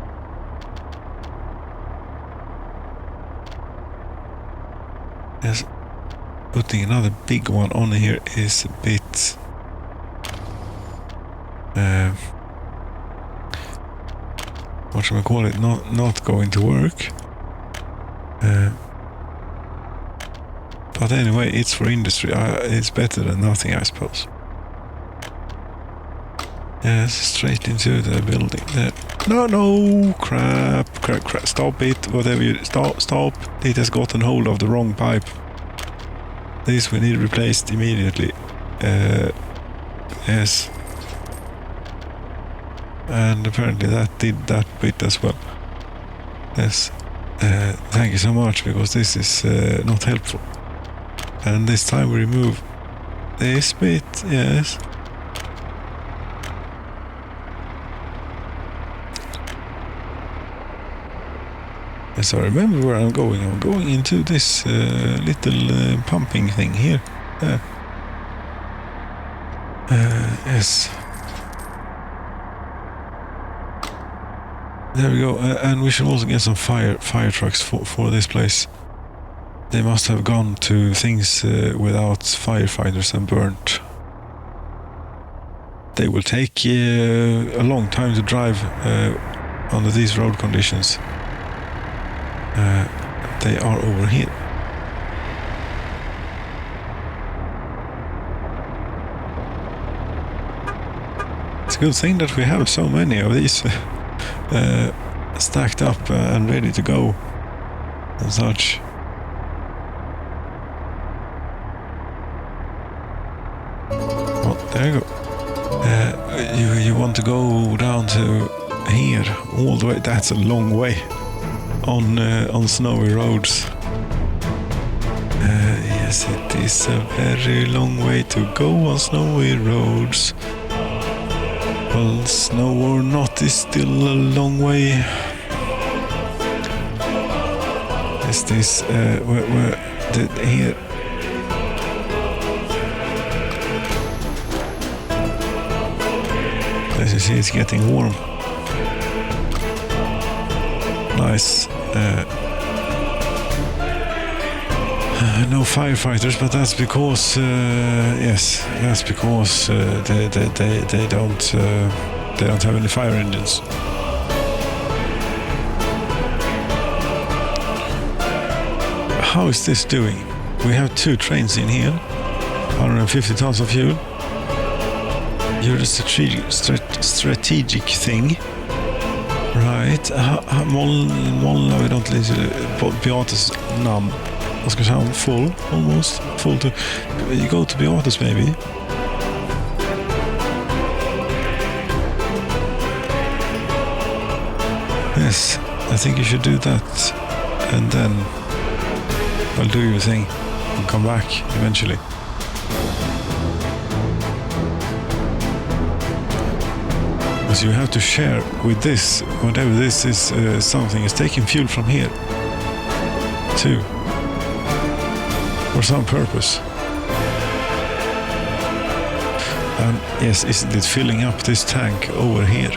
Yes. Putting another big one on here is a bit what should I call it? Not going to work. But anyway, it's for industry. It's better than nothing, I suppose. Yes, straight into the building there. No, crap. Stop it, whatever you, stop. It has gotten hold of the wrong pipe. This we need replaced immediately. Yes. And apparently that did that bit as well. Yes. Thank you so much, because this is not helpful. And this time we remove this bit, yes. Yes, I remember where I'm going. I'm going into this little pumping thing here. Yes. There we go. And we should also get some fire trucks for this place. They must have gone to things without firefighters and burnt. They will take a long time to drive under these road conditions. They are over here. It's a good thing that we have so many of these stacked up and ready to go and such. Oh, there you go. You want to go down to here all the way? That's a long way. On snowy roads. Yes, it is a very long way to go on snowy roads. Well, snow or not is still a long way. Is this where here? As you see, it's getting warm. Nice. No firefighters, but that's because yes, that's because they don't have any fire engines. How is this doing? We have 2 trains in here, 150 tons of fuel. You're a strategic thing. Right, Molna, we don't listen to Beatus namn. Vad ska jag säga? Full, almost. Full to... You go to Beatus maybe. Yes, I think you should do that. And then... Well, do your thing. And come back eventually. You have to share with this, whatever this is, something is taking fuel from here too, for some purpose. And yes, isn't it filling up this tank over here?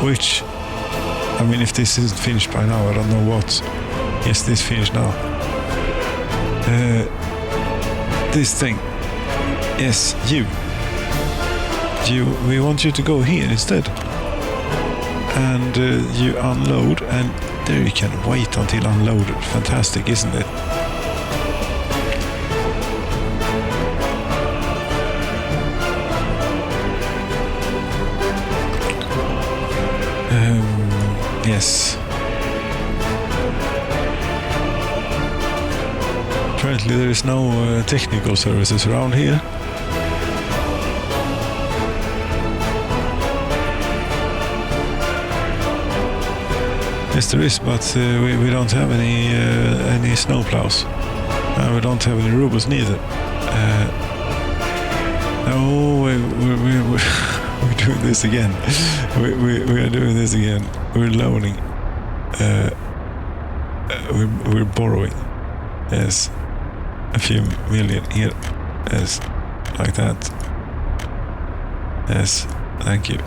Which, I mean, if this isn't finished by now, I don't know what. Yes, this is finished now. this thing. Yes, you. We want you to go here instead. And you unload, and there you can wait until unloaded. Fantastic, isn't it? Yes. Apparently there is no technical services around here. Yes, there is, but we don't have any snowplows. We don't have any robots neither. No, we're doing this again. We are doing this again. We're loaning. We're borrowing. Yes, a few million here. Yes, like that. Yes, thank you.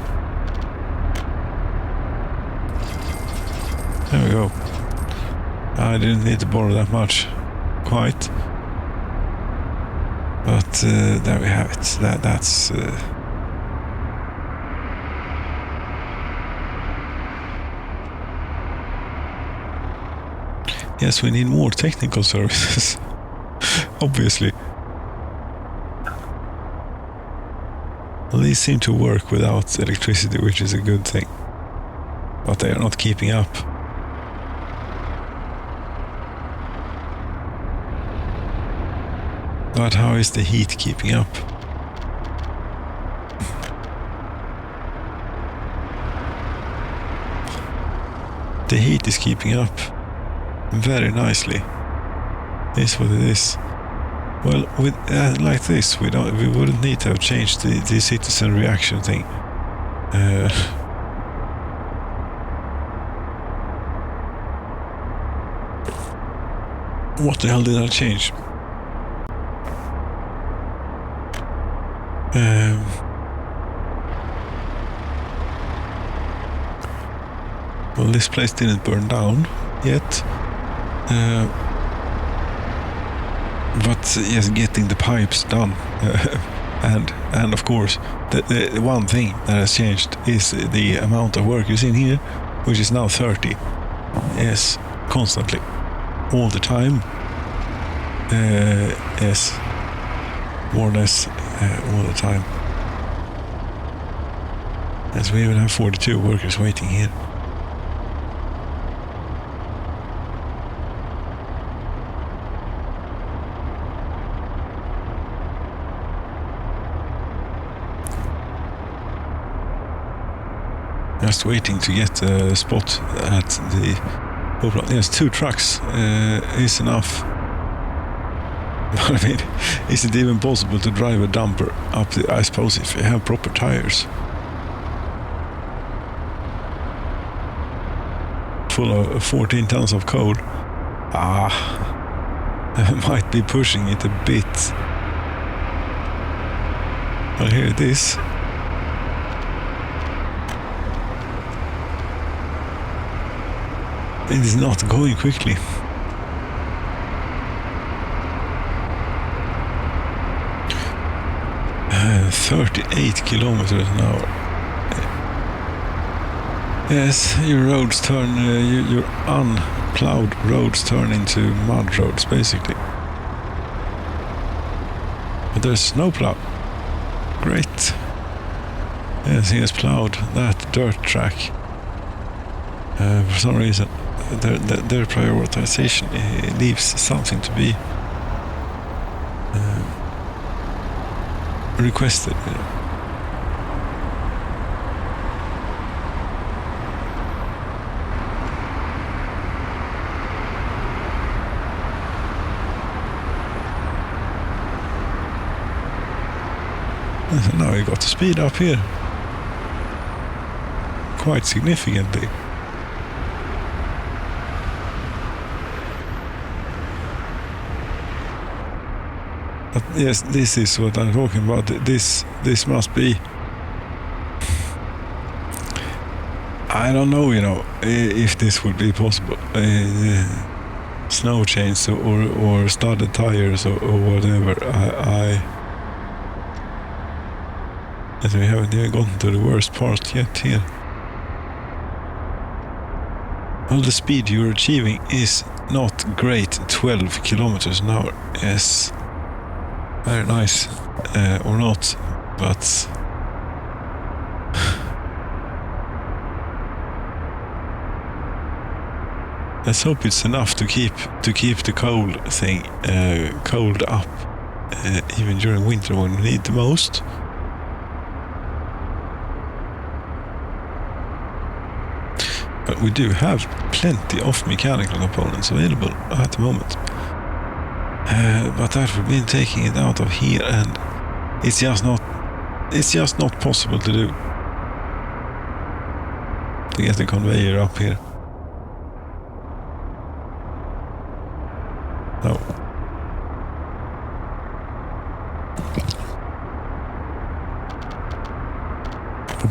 There we go. I didn't need to borrow that much, quite. But there we have it. That's. Yes, we need more technical services, obviously. Well, these seem to work without electricity, which is a good thing. But they are not keeping up. But how is the heat keeping up? The heat is keeping up very nicely. Is what it is. Well, with like this, we wouldn't need to have changed the citizen reaction thing. What the hell did I change? Well, this place didn't burn down yet. But yes, getting the pipes done, and of course, the one thing that has changed is the amount of work you see in here, which is now 30. Yes, constantly, all the time. Yes, more or less all the time. Yes, we even have 42 workers waiting here. Just waiting to get a spot at the Opera. Yes, 2 trucks is enough. I mean, is it even possible to drive a dumper up the, I suppose if you have proper tires. Full of 14 tons of coal. I might be pushing it a bit. Well, here it is. It is not going quickly. Uh, 38 kilometers an hour. Yes, your roads turn, your unplowed roads turn into mud roads, basically. But there's snowplow. Great. Yes, he has plowed that dirt track. For some reason, their prioritization leaves something to be requested. So now we got to speed up here quite significantly. But yes, this is what I'm talking about. This must be. I don't know, if this would be possible. snow chains or studded tires or whatever. We haven't even gotten to the worst part yet here. Well, the speed you're achieving is not great. 12 kilometers an hour is very nice, or not, but let's hope it's enough to keep the cold up, even during winter when we need the most. But we do have plenty of mechanical components available at the moment. But that would mean taking it out of here, and it's just not possible to do. To get the conveyor up here. No.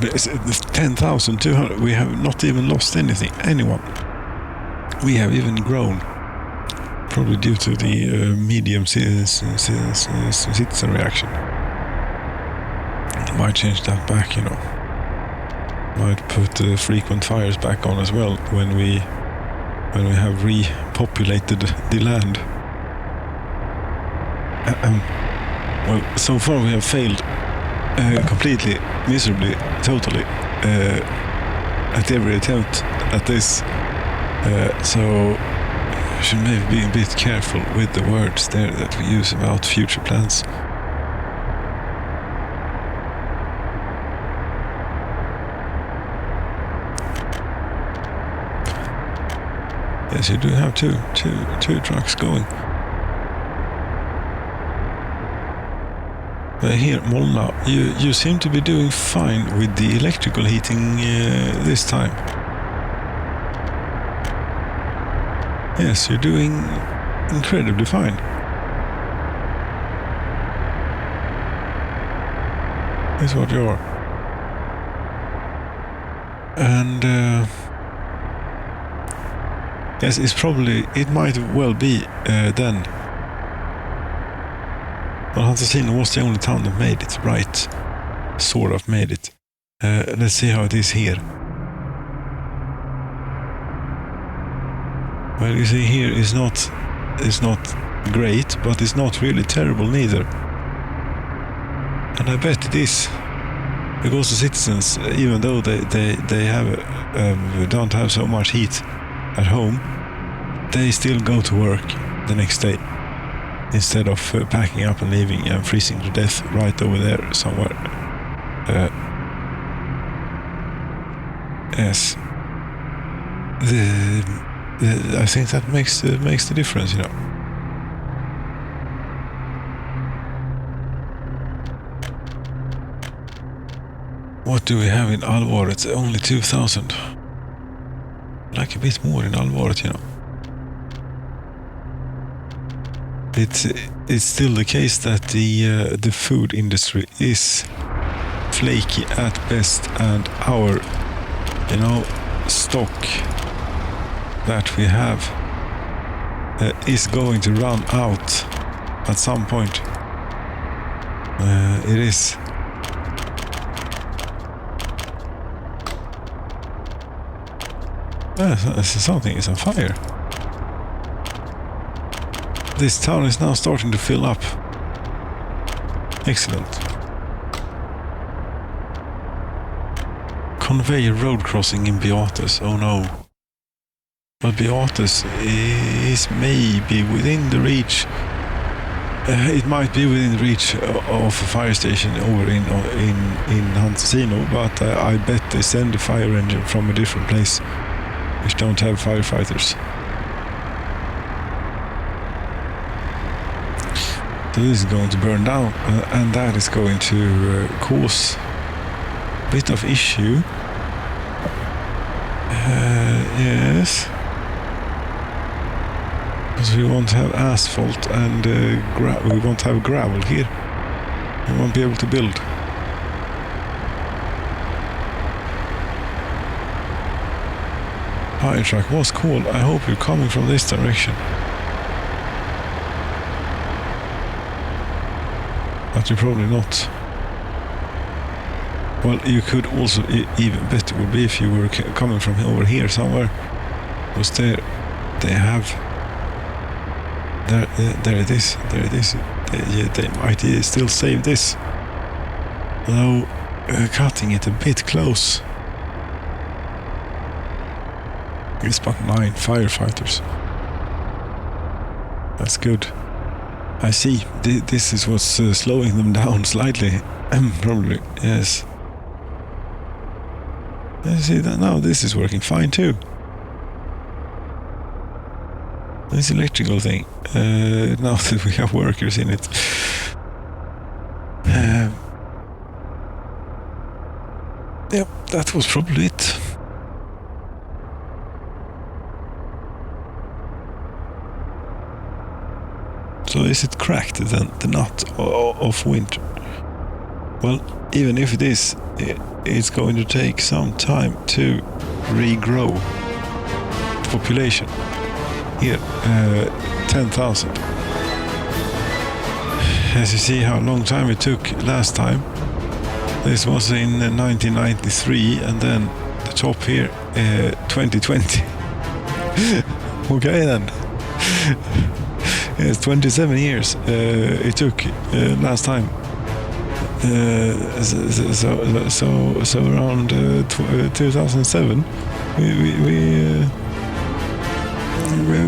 It's 10,200. We have not even lost anyone. We have even grown, probably due to the medium citizen reaction. Might change that back, Might put the frequent fires back on as well when we have repopulated the land. Well, so far we have failed completely, miserably, totally at every attempt at this. So we should maybe be a bit careful with the words there that we use about future plans. Yes, you do have two trucks going. Here, Molna, you seem to be doing fine with the electrical heating this time. Yes, you're doing incredibly fine. That's what you are. And yes, it might well be then. Well, Hansasino was the only town that made it, right? Sort of made it. Let's see how it is here. Well, you see here is not great, but it's not really terrible neither. And I bet it is, because the citizens, even though they don't have so much heat at home, they still go to work the next day instead of packing up and leaving and freezing to death right over there somewhere. Yes, I think that makes the difference, What do we have in Alvar? It's only 2,000. Like a bit more in Alvar, It's still the case that the food industry is flaky at best, and our stock that we have is going to run out at some point. It is. Something is on fire. This town is now starting to fill up. Excellent. Conveyor road crossing in Beatus. Oh no. But Beatus is maybe within the reach. It might be within the reach of a fire station over in Hansasino, but I bet they send a fire engine from a different place, which don't have firefighters. So this is going to burn down, and that is going to cause a bit of issue. Yes. Because we won't have asphalt and we won't have gravel here. We won't be able to build. Fire truck was cool. I hope you're coming from this direction. but you're probably not. Well, you could also, even better would be if you were coming from over here somewhere. Because they have, there it is. They might still save this. Although, cutting it a bit close. It's about 9 firefighters. That's good. I see. This is what's slowing them down slightly. Probably, yes. I see that now. This is working fine too. This electrical thing. Now that we have workers in it. Yep, that was probably it. So is it cracked then, the nut of winter? Well, even if it is, it's going to take some time to regrow the population. Here, 10,000. As you see how long time it took last time. This was in 1993, and then the top here, 2020. Okay then. It's 27 years it took last time. So around 2007,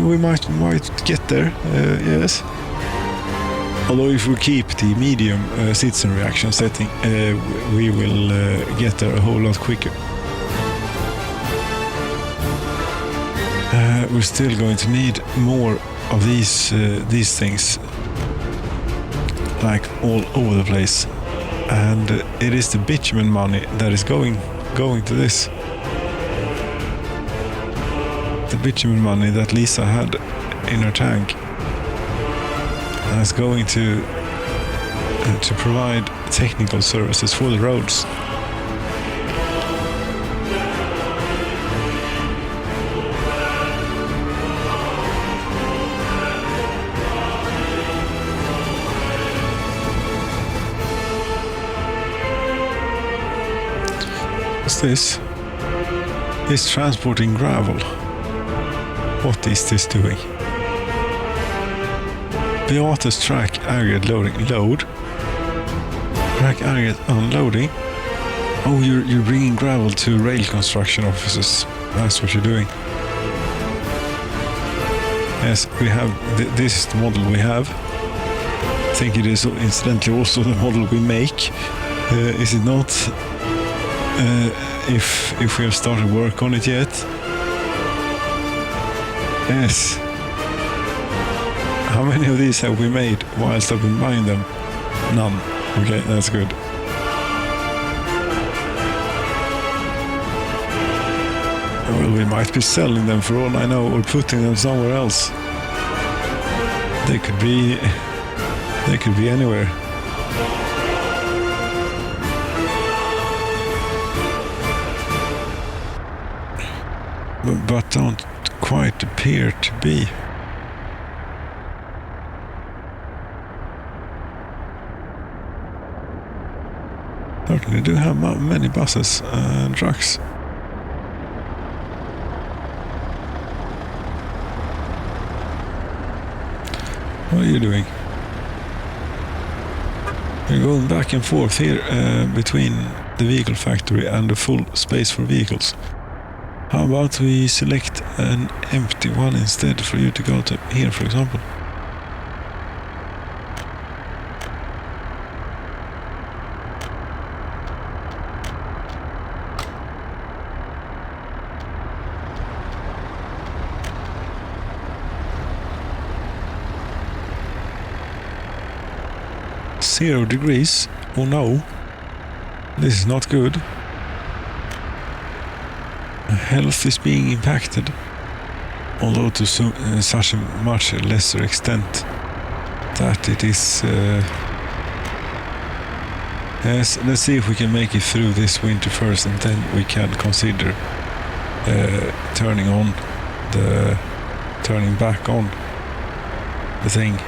we might get there. Yes. Although if we keep the medium citizen reaction setting, we will get there a whole lot quicker. We're still going to need more of these things, like all over the place, and it is the bitumen money that is going to this. The bitumen money that Lisa had in her tank, that's going to provide technical services for the roads. What's this? It's transporting gravel. What is this doing? Beata's track aggregate load. Track aggregate unloading. Oh, you're bringing gravel to rail construction offices. That's what you're doing. Yes, we have. This is the model we have. I think it is incidentally also the model we make. Is it not? If we have started work on it yet. Yes. How many of these have we made whilst I've been buying them? None. Okay, that's good. Well, we might be selling them for all I know, or putting them somewhere else. They could be anywhere. But don't quite appear to be. Certainly do have many buses and trucks. What are you doing? You're going back and forth here between the vehicle factory and the full space for vehicles. How about we select an empty one instead for you to go to here, for example? .0 degrees? Oh no, this is not good. Health is being impacted, although to such a much lesser extent that it is. Yes, let's see if we can make it through this winter first, and then we can consider turning back on the thing.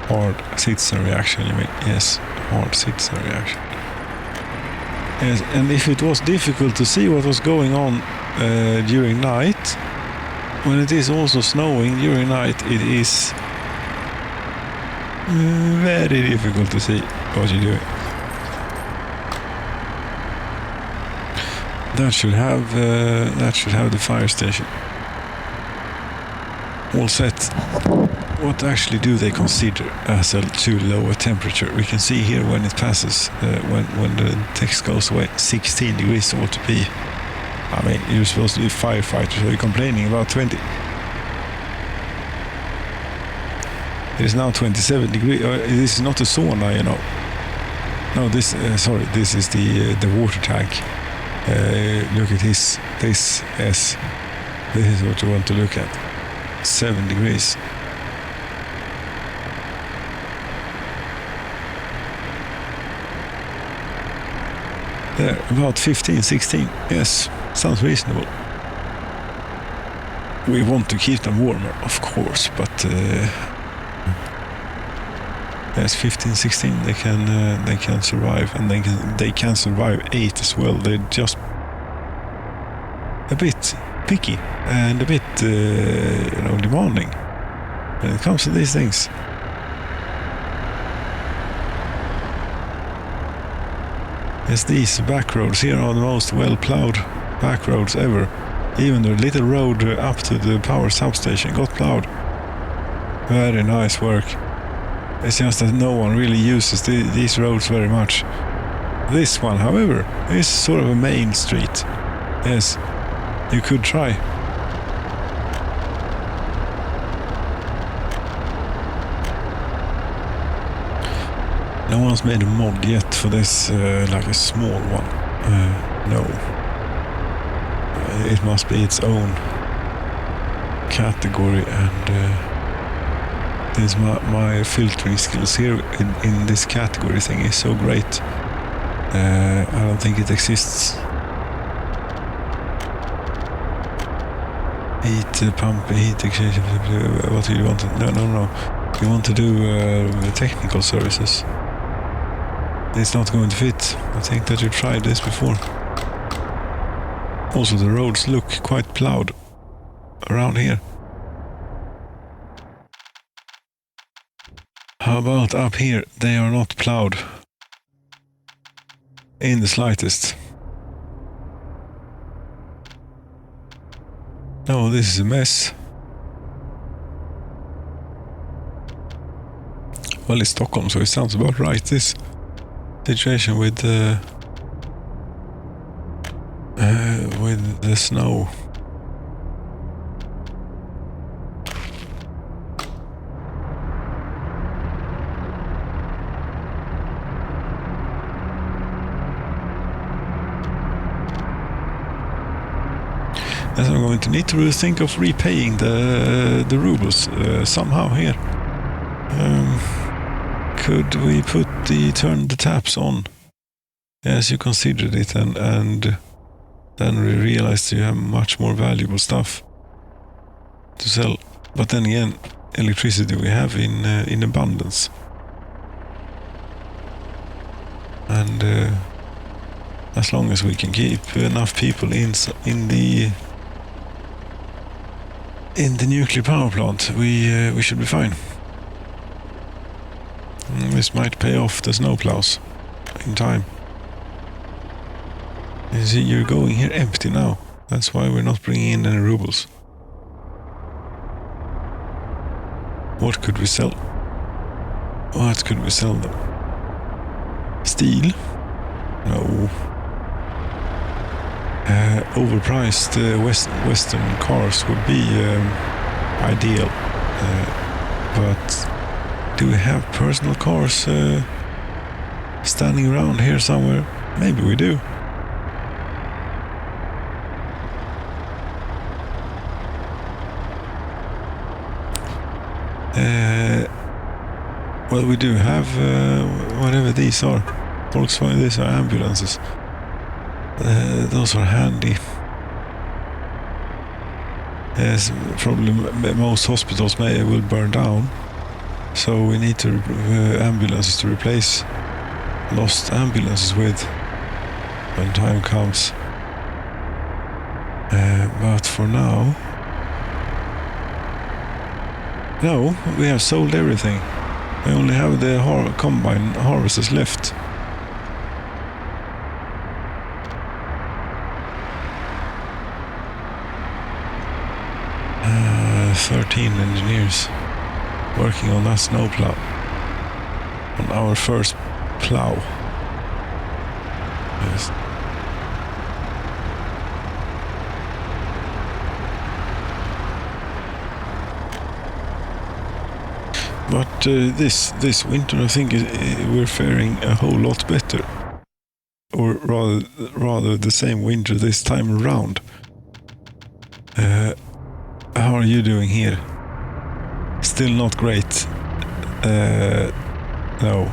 Hard citizen reaction, you mean? Yes, hard citizen reaction. Yes, and if it was difficult to see what was going on during night, when it is also snowing during night, it is very difficult to see what you're doing. That should have the fire station all set. What actually do they consider as a too low a temperature? We can see here when it passes, when the text goes away, 16 degrees ought to be. I mean, you're supposed to be a firefighter, so you're complaining about 20. It is now 27 degrees. This is not a sauna, you know. No, this is the water tank. Look at this. This is what you want to look at. 7 degrees. There, about 15, 16. Yes, sounds reasonable. We want to keep them warmer, of course, but yes, 15, 16. They can survive, and they can survive 8 as well. They're just a bit picky and a bit demanding when it comes to these things. Yes, these back roads here are the most well-plowed back roads ever. Even the little road up to the power substation got plowed. Very nice work. It's just that no one really uses these roads very much. This one, however, is sort of a main street. Yes, you could try. No one's made a mod yet for this, like a small one. No. It must be its own category, and since my filtering skills here in this category thing is so great, I don't think it exists. Heat pump, heat exchange. What do you want? No. You want to do technical services. It's not going to fit. I think that you tried this before. Also, the roads look quite plowed around here. How about up here? They are not plowed in the slightest. No, this is a mess. Well, it's Stockholm, so it sounds about right, this situation with the snow. As I'm going to need to think of repaying the rubles somehow here. Could we turn the taps on? Yes, you considered it, and then we realized you have much more valuable stuff to sell. But then again, electricity we have in abundance, and as long as we can keep enough people in the nuclear power plant, we should be fine. This might pay off the snowplows in time. You see, you're going here empty now. That's why we're not bringing in any rubles. What could we sell? What could we sell them? Steel? No. Overpriced Western cars would be ideal. But do we have personal cars standing around here somewhere? Maybe we do. Well, we do have whatever these are. Volkswagen, these are ambulances. Those are handy. Yes, probably most hospitals will burn down. So we need to ambulances to replace lost ambulances with when time comes. But for now, no, we have sold everything. We only have the combine harvesters left. Uh, 13 engineers working on that snowplow. On our first plow. Yes. But this winter, I think we're faring a whole lot better, or rather the same winter this time around. How are you doing here? Still not great. No,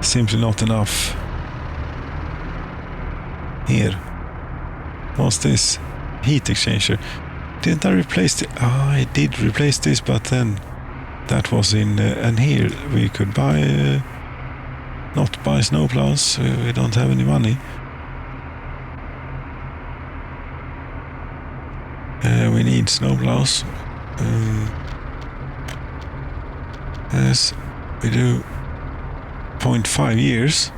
simply not enough. Here, what's this? Heat exchanger. Didn't I replace it? I did replace this, but then that was in, and here we could buy, not buy snowplows, we don't have any money. We need snowplows. Yes, we do. 0.5 years.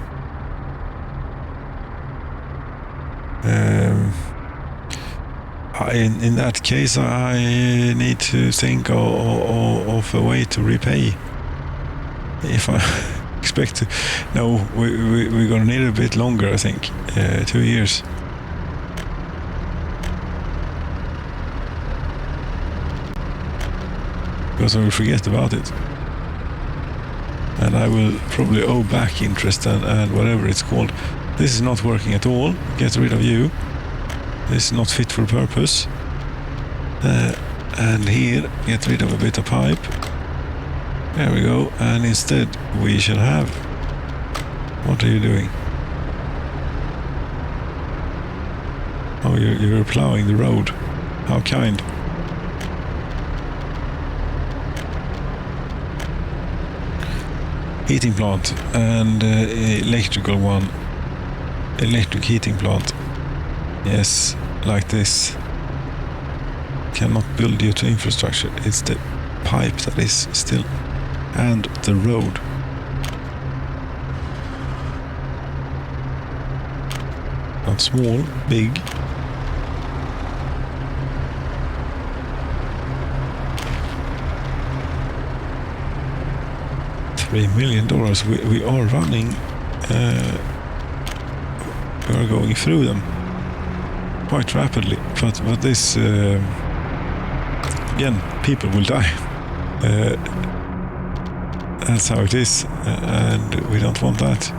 In that case, I need to think of a way to repay. If I expect to, no, we're gonna need a bit longer. I think 2 years. Because I will forget about it, and I will probably owe back interest and whatever it's called. This is not working at all. Get rid of you. This is not fit for purpose. And here, get rid of a bit of pipe. There we go. And instead, we shall have... What are you doing? Oh, you're plowing the road. How kind. Heating plant and electrical one. Electric heating plant. Yes, like this. Cannot build due to infrastructure. It's the pipe that is still, and the road. Not small, big. $3 million. We are running. We are going through them quite rapidly, but this again, people will die. That's how it is, and we don't want that.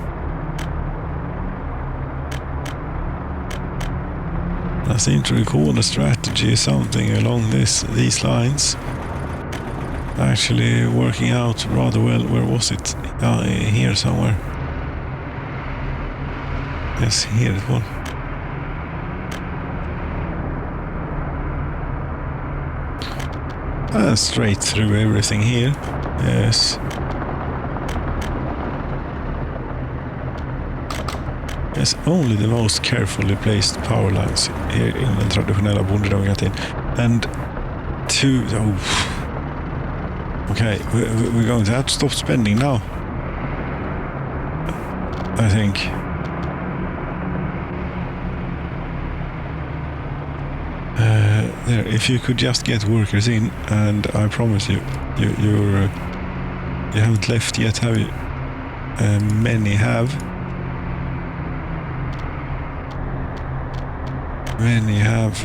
I seem to recall the strategy is something along these lines, actually working out rather well. Where was it? Here somewhere. Yes, here it was. Straight through everything here. Yes. Yes, only the most carefully placed power lines here in den traditionella bondedemokratin. And okay, we're going to have to stop spending now, I think. There, if you could just get workers in, and I promise you haven't left yet, have you? Many have. Many have.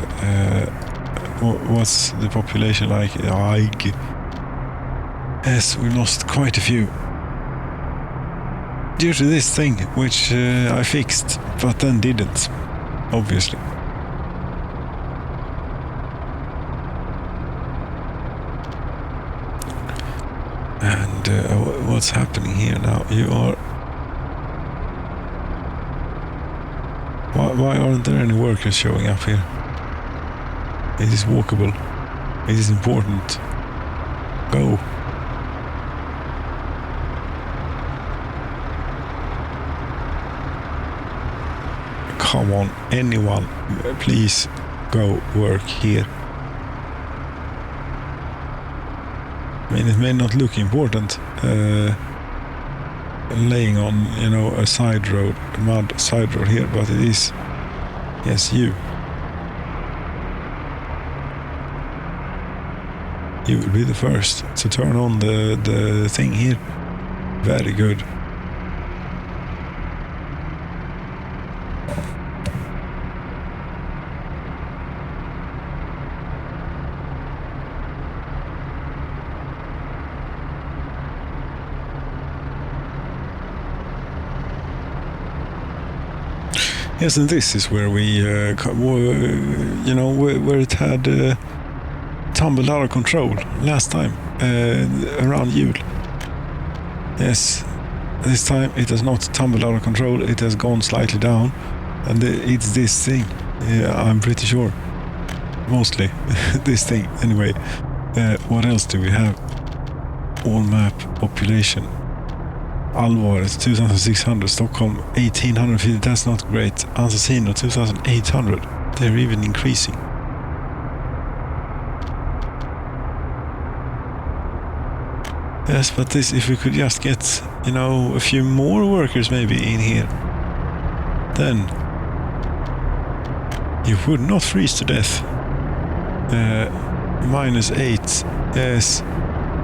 What's the population like? Yes, we lost quite a few. Due to this thing, which I fixed, but then didn't, obviously. And what's happening here now? You are... Why aren't there any workers showing up here? It is walkable. It is important. Go. come on, anyone, please go work here. I mean, it may not look important, laying on, a side road, a mud side road here, but it is, yes, you will be the first to turn on the thing here. Very good. Yes, and this is where we, where it had tumbled out of control last time, around Yule. Yes, this time it has not tumbled out of control, it has gone slightly down, and it's this thing, I'm pretty sure. Mostly this thing, anyway. What else do we have? All map population. Alvaret 2600, Stockholm 1850, that's not great. Ansasino 2800, they're even increasing. Yes, but this, if we could just get, a few more workers maybe in here, then you would not freeze to death. -8, yes,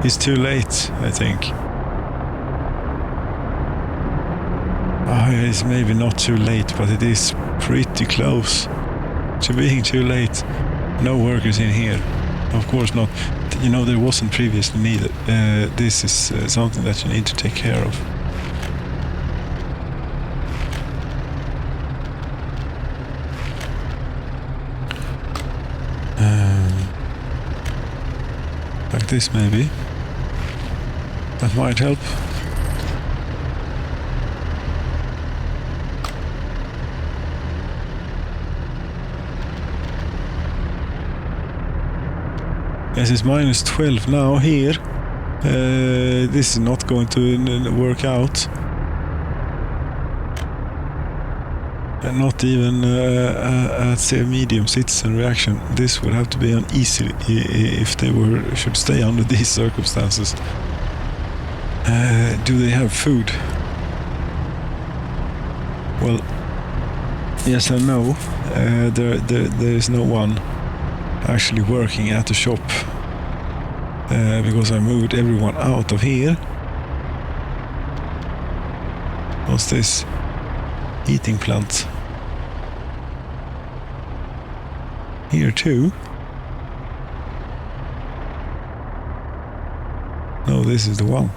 it's too late, I think. It's maybe not too late, but it is pretty close to being too late. No workers in here. Of course not. There wasn't previously needed. This is something that you need to take care of. Like this maybe. That might help. Yes, it's -12 now here. This is not going to work out. And not even at say medium citizen reaction. This would have to be an easy if they should stay under these circumstances. Do they have food? Well, yes and no. There is no one actually working at the shop, because I moved everyone out of here. What's this? Heating plant. Here too? No, this is the one.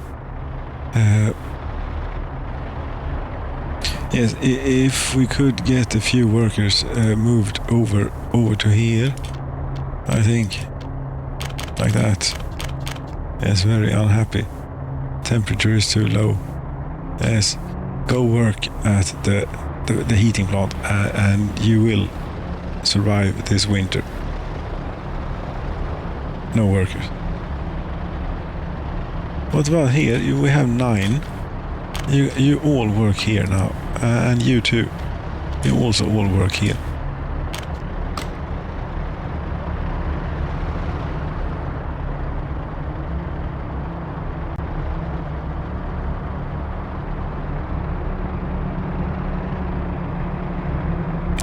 Yes, if we could get a few workers moved over to here, I think, like that. Yes, very unhappy. Temperature is too low. Yes, go work at the heating plant, and you will survive this winter. No workers. What about here? We have 9. You all work here now, and you too. You also all work here.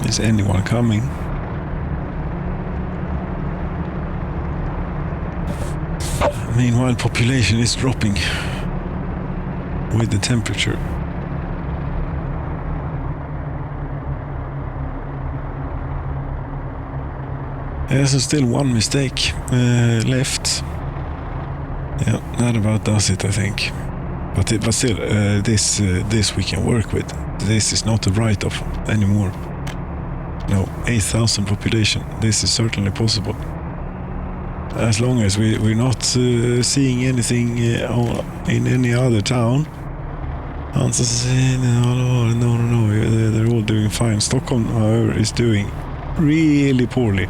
Is anyone coming? Meanwhile, population is dropping with the temperature. There's still one mistake left. Yeah, that about does it, I think. But still, this we can work with. This is not a write-off anymore. No, 8,000 population. This is certainly possible. As long as we're not seeing anything in any other town. No, they're all doing fine. Stockholm, however, is doing really poorly.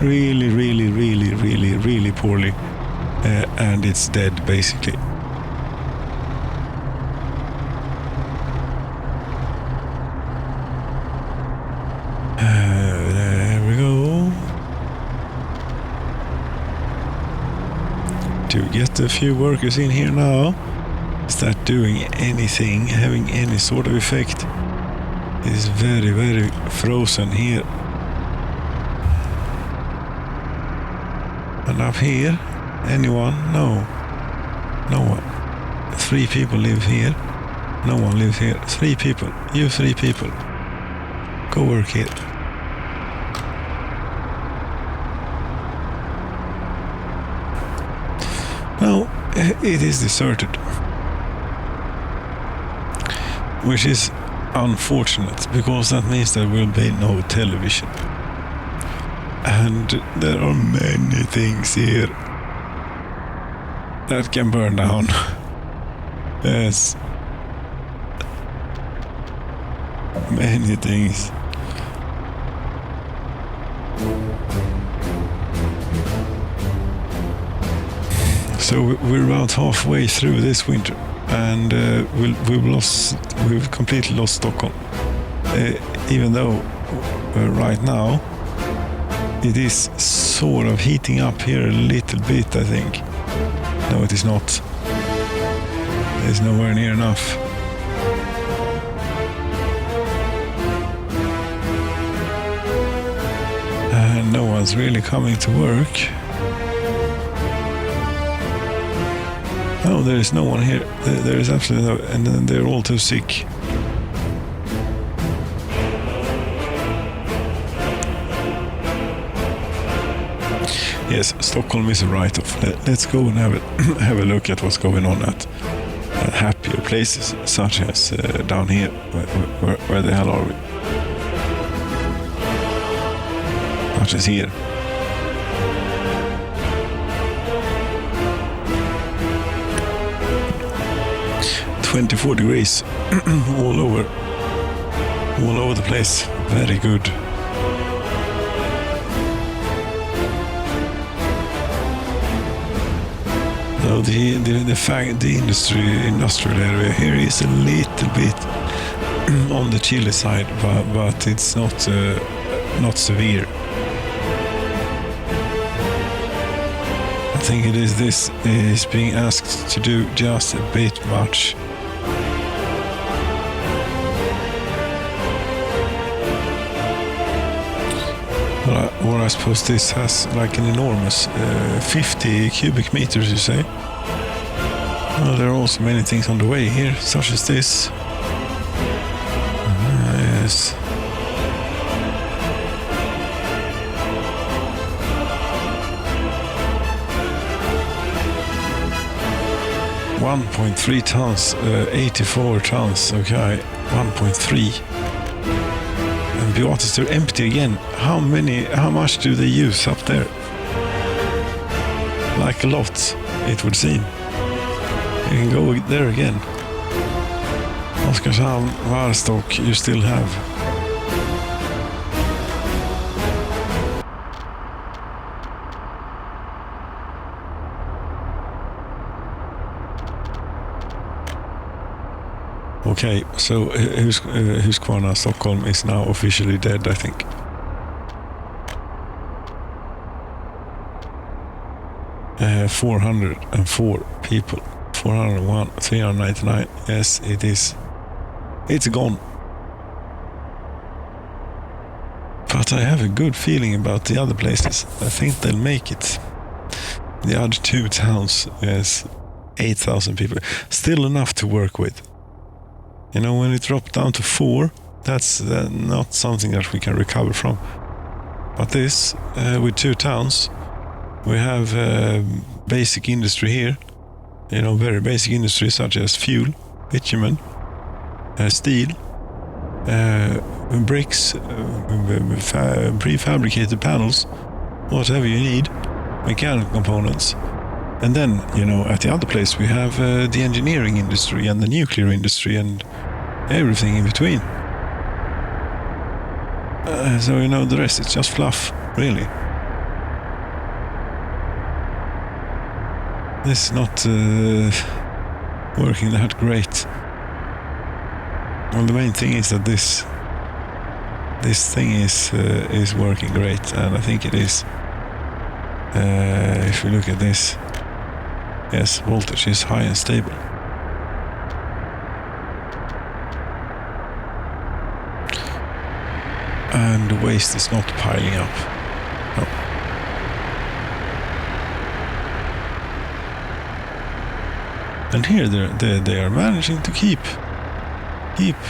Really, really, really, really, really poorly. And it's dead, basically. to get a few workers in here now. Start doing anything, having any sort of effect. It is very, very frozen here. And up here, anyone? No. No one. 3 people live here. No one lives here. 3 people. You 3 people. Go work here. Now, it is deserted. Which is unfortunate, because that means there will be no television. And there are many things here that can burn down. Yes. Many things. So we're about halfway through this winter, and we've completely lost Stockholm. Even though right now it is sort of heating up here a little bit, I think. No, it is not. It's nowhere near enough. And no one's really coming to work. No, there is no one here. There is absolutely no, and then they're all too sick. Yes, Stockholm is a write-off. Let's go and have a look at what's going on at happier places, such as down here. Where the hell are we? Such as here. "24 degrees all over the place. Very good." So the industrial area here is a little bit on the chilly side, but it's not severe. I think it is this is being asked to do just a bit much. Or I suppose this has like an enormous 50 cubic meters, you say? Well, there are also many things on the way here, such as this. Yes. .3 tons, 84 tons, okay, 1.3. And Beatrice, they're empty again. How much do they use up there? Like a lot, it would seem. You can go there again. Oskarshamn, Varstock, you still have. Okay, so Husqvarna Stockholm is now officially dead, I think. Uh, 404 people. 401, 399. Yes, it is. It's gone. But I have a good feeling about the other places. I think they'll make it. The other 2 towns, yes, 8,000 people. Still enough to work with. You know, when it dropped down to 4, that's not something that we can recover from. But this, with 2 towns, we have basic industry here. You know, very basic industry such as fuel, bitumen, steel, bricks, prefabricated panels, whatever you need, mechanical components. And then, you know, at the other place we have the engineering industry and the nuclear industry and everything in between. So, you know, the rest is just fluff, really. This is not working that great. Well, the main thing is that this thing is working great, and I think it is. If we look at this, Yes, voltage is high and stable. And the waste is not piling up. No. And here they are managing to keep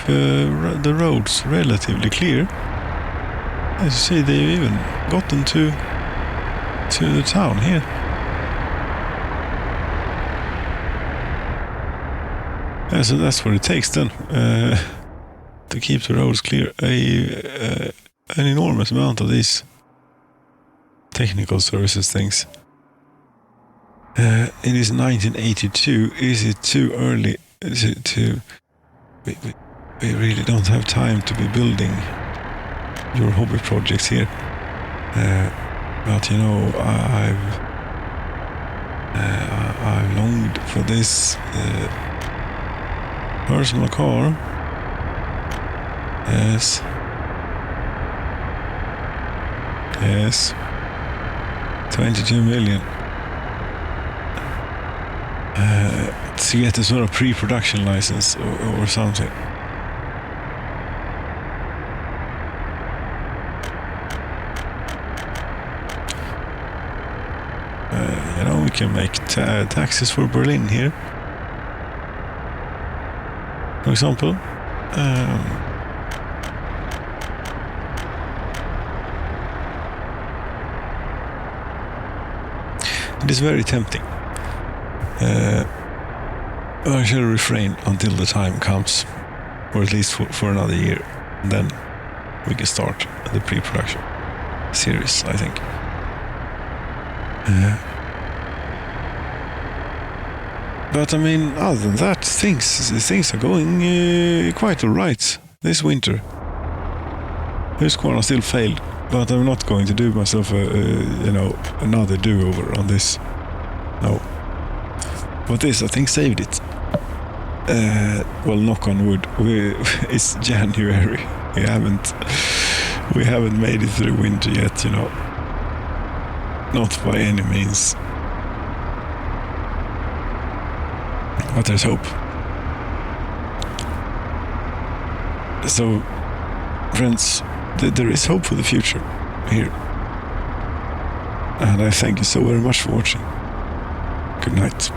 the roads relatively clear. As you see, they've even gotten to the town here. Yeah, so that's what it takes then to keep the roads clear. An enormous amount of these technical services things. It is 1982. Is it too early? Is it too? We really don't have time to be building your hobby projects here. But you know, I've longed for this personal car. Yes. Yes. 22 million. To get a sort of pre-production license or something. You know, we can make taxes for Berlin here, for example. It is very tempting. I shall refrain until the time comes, or at least for another year. And then we can start the pre-production series, I think. But I mean, other than that, things are going quite alright this winter. Husqvarna still failed, but I'm not going to do myself another do-over on this. No. But this, I think, saved it. Well, knock on wood. It's January. We haven't made it through winter yet, you know. Not by any means. But there's hope. So, friends, there is hope for the future here. And I thank you so very much for watching. Good night.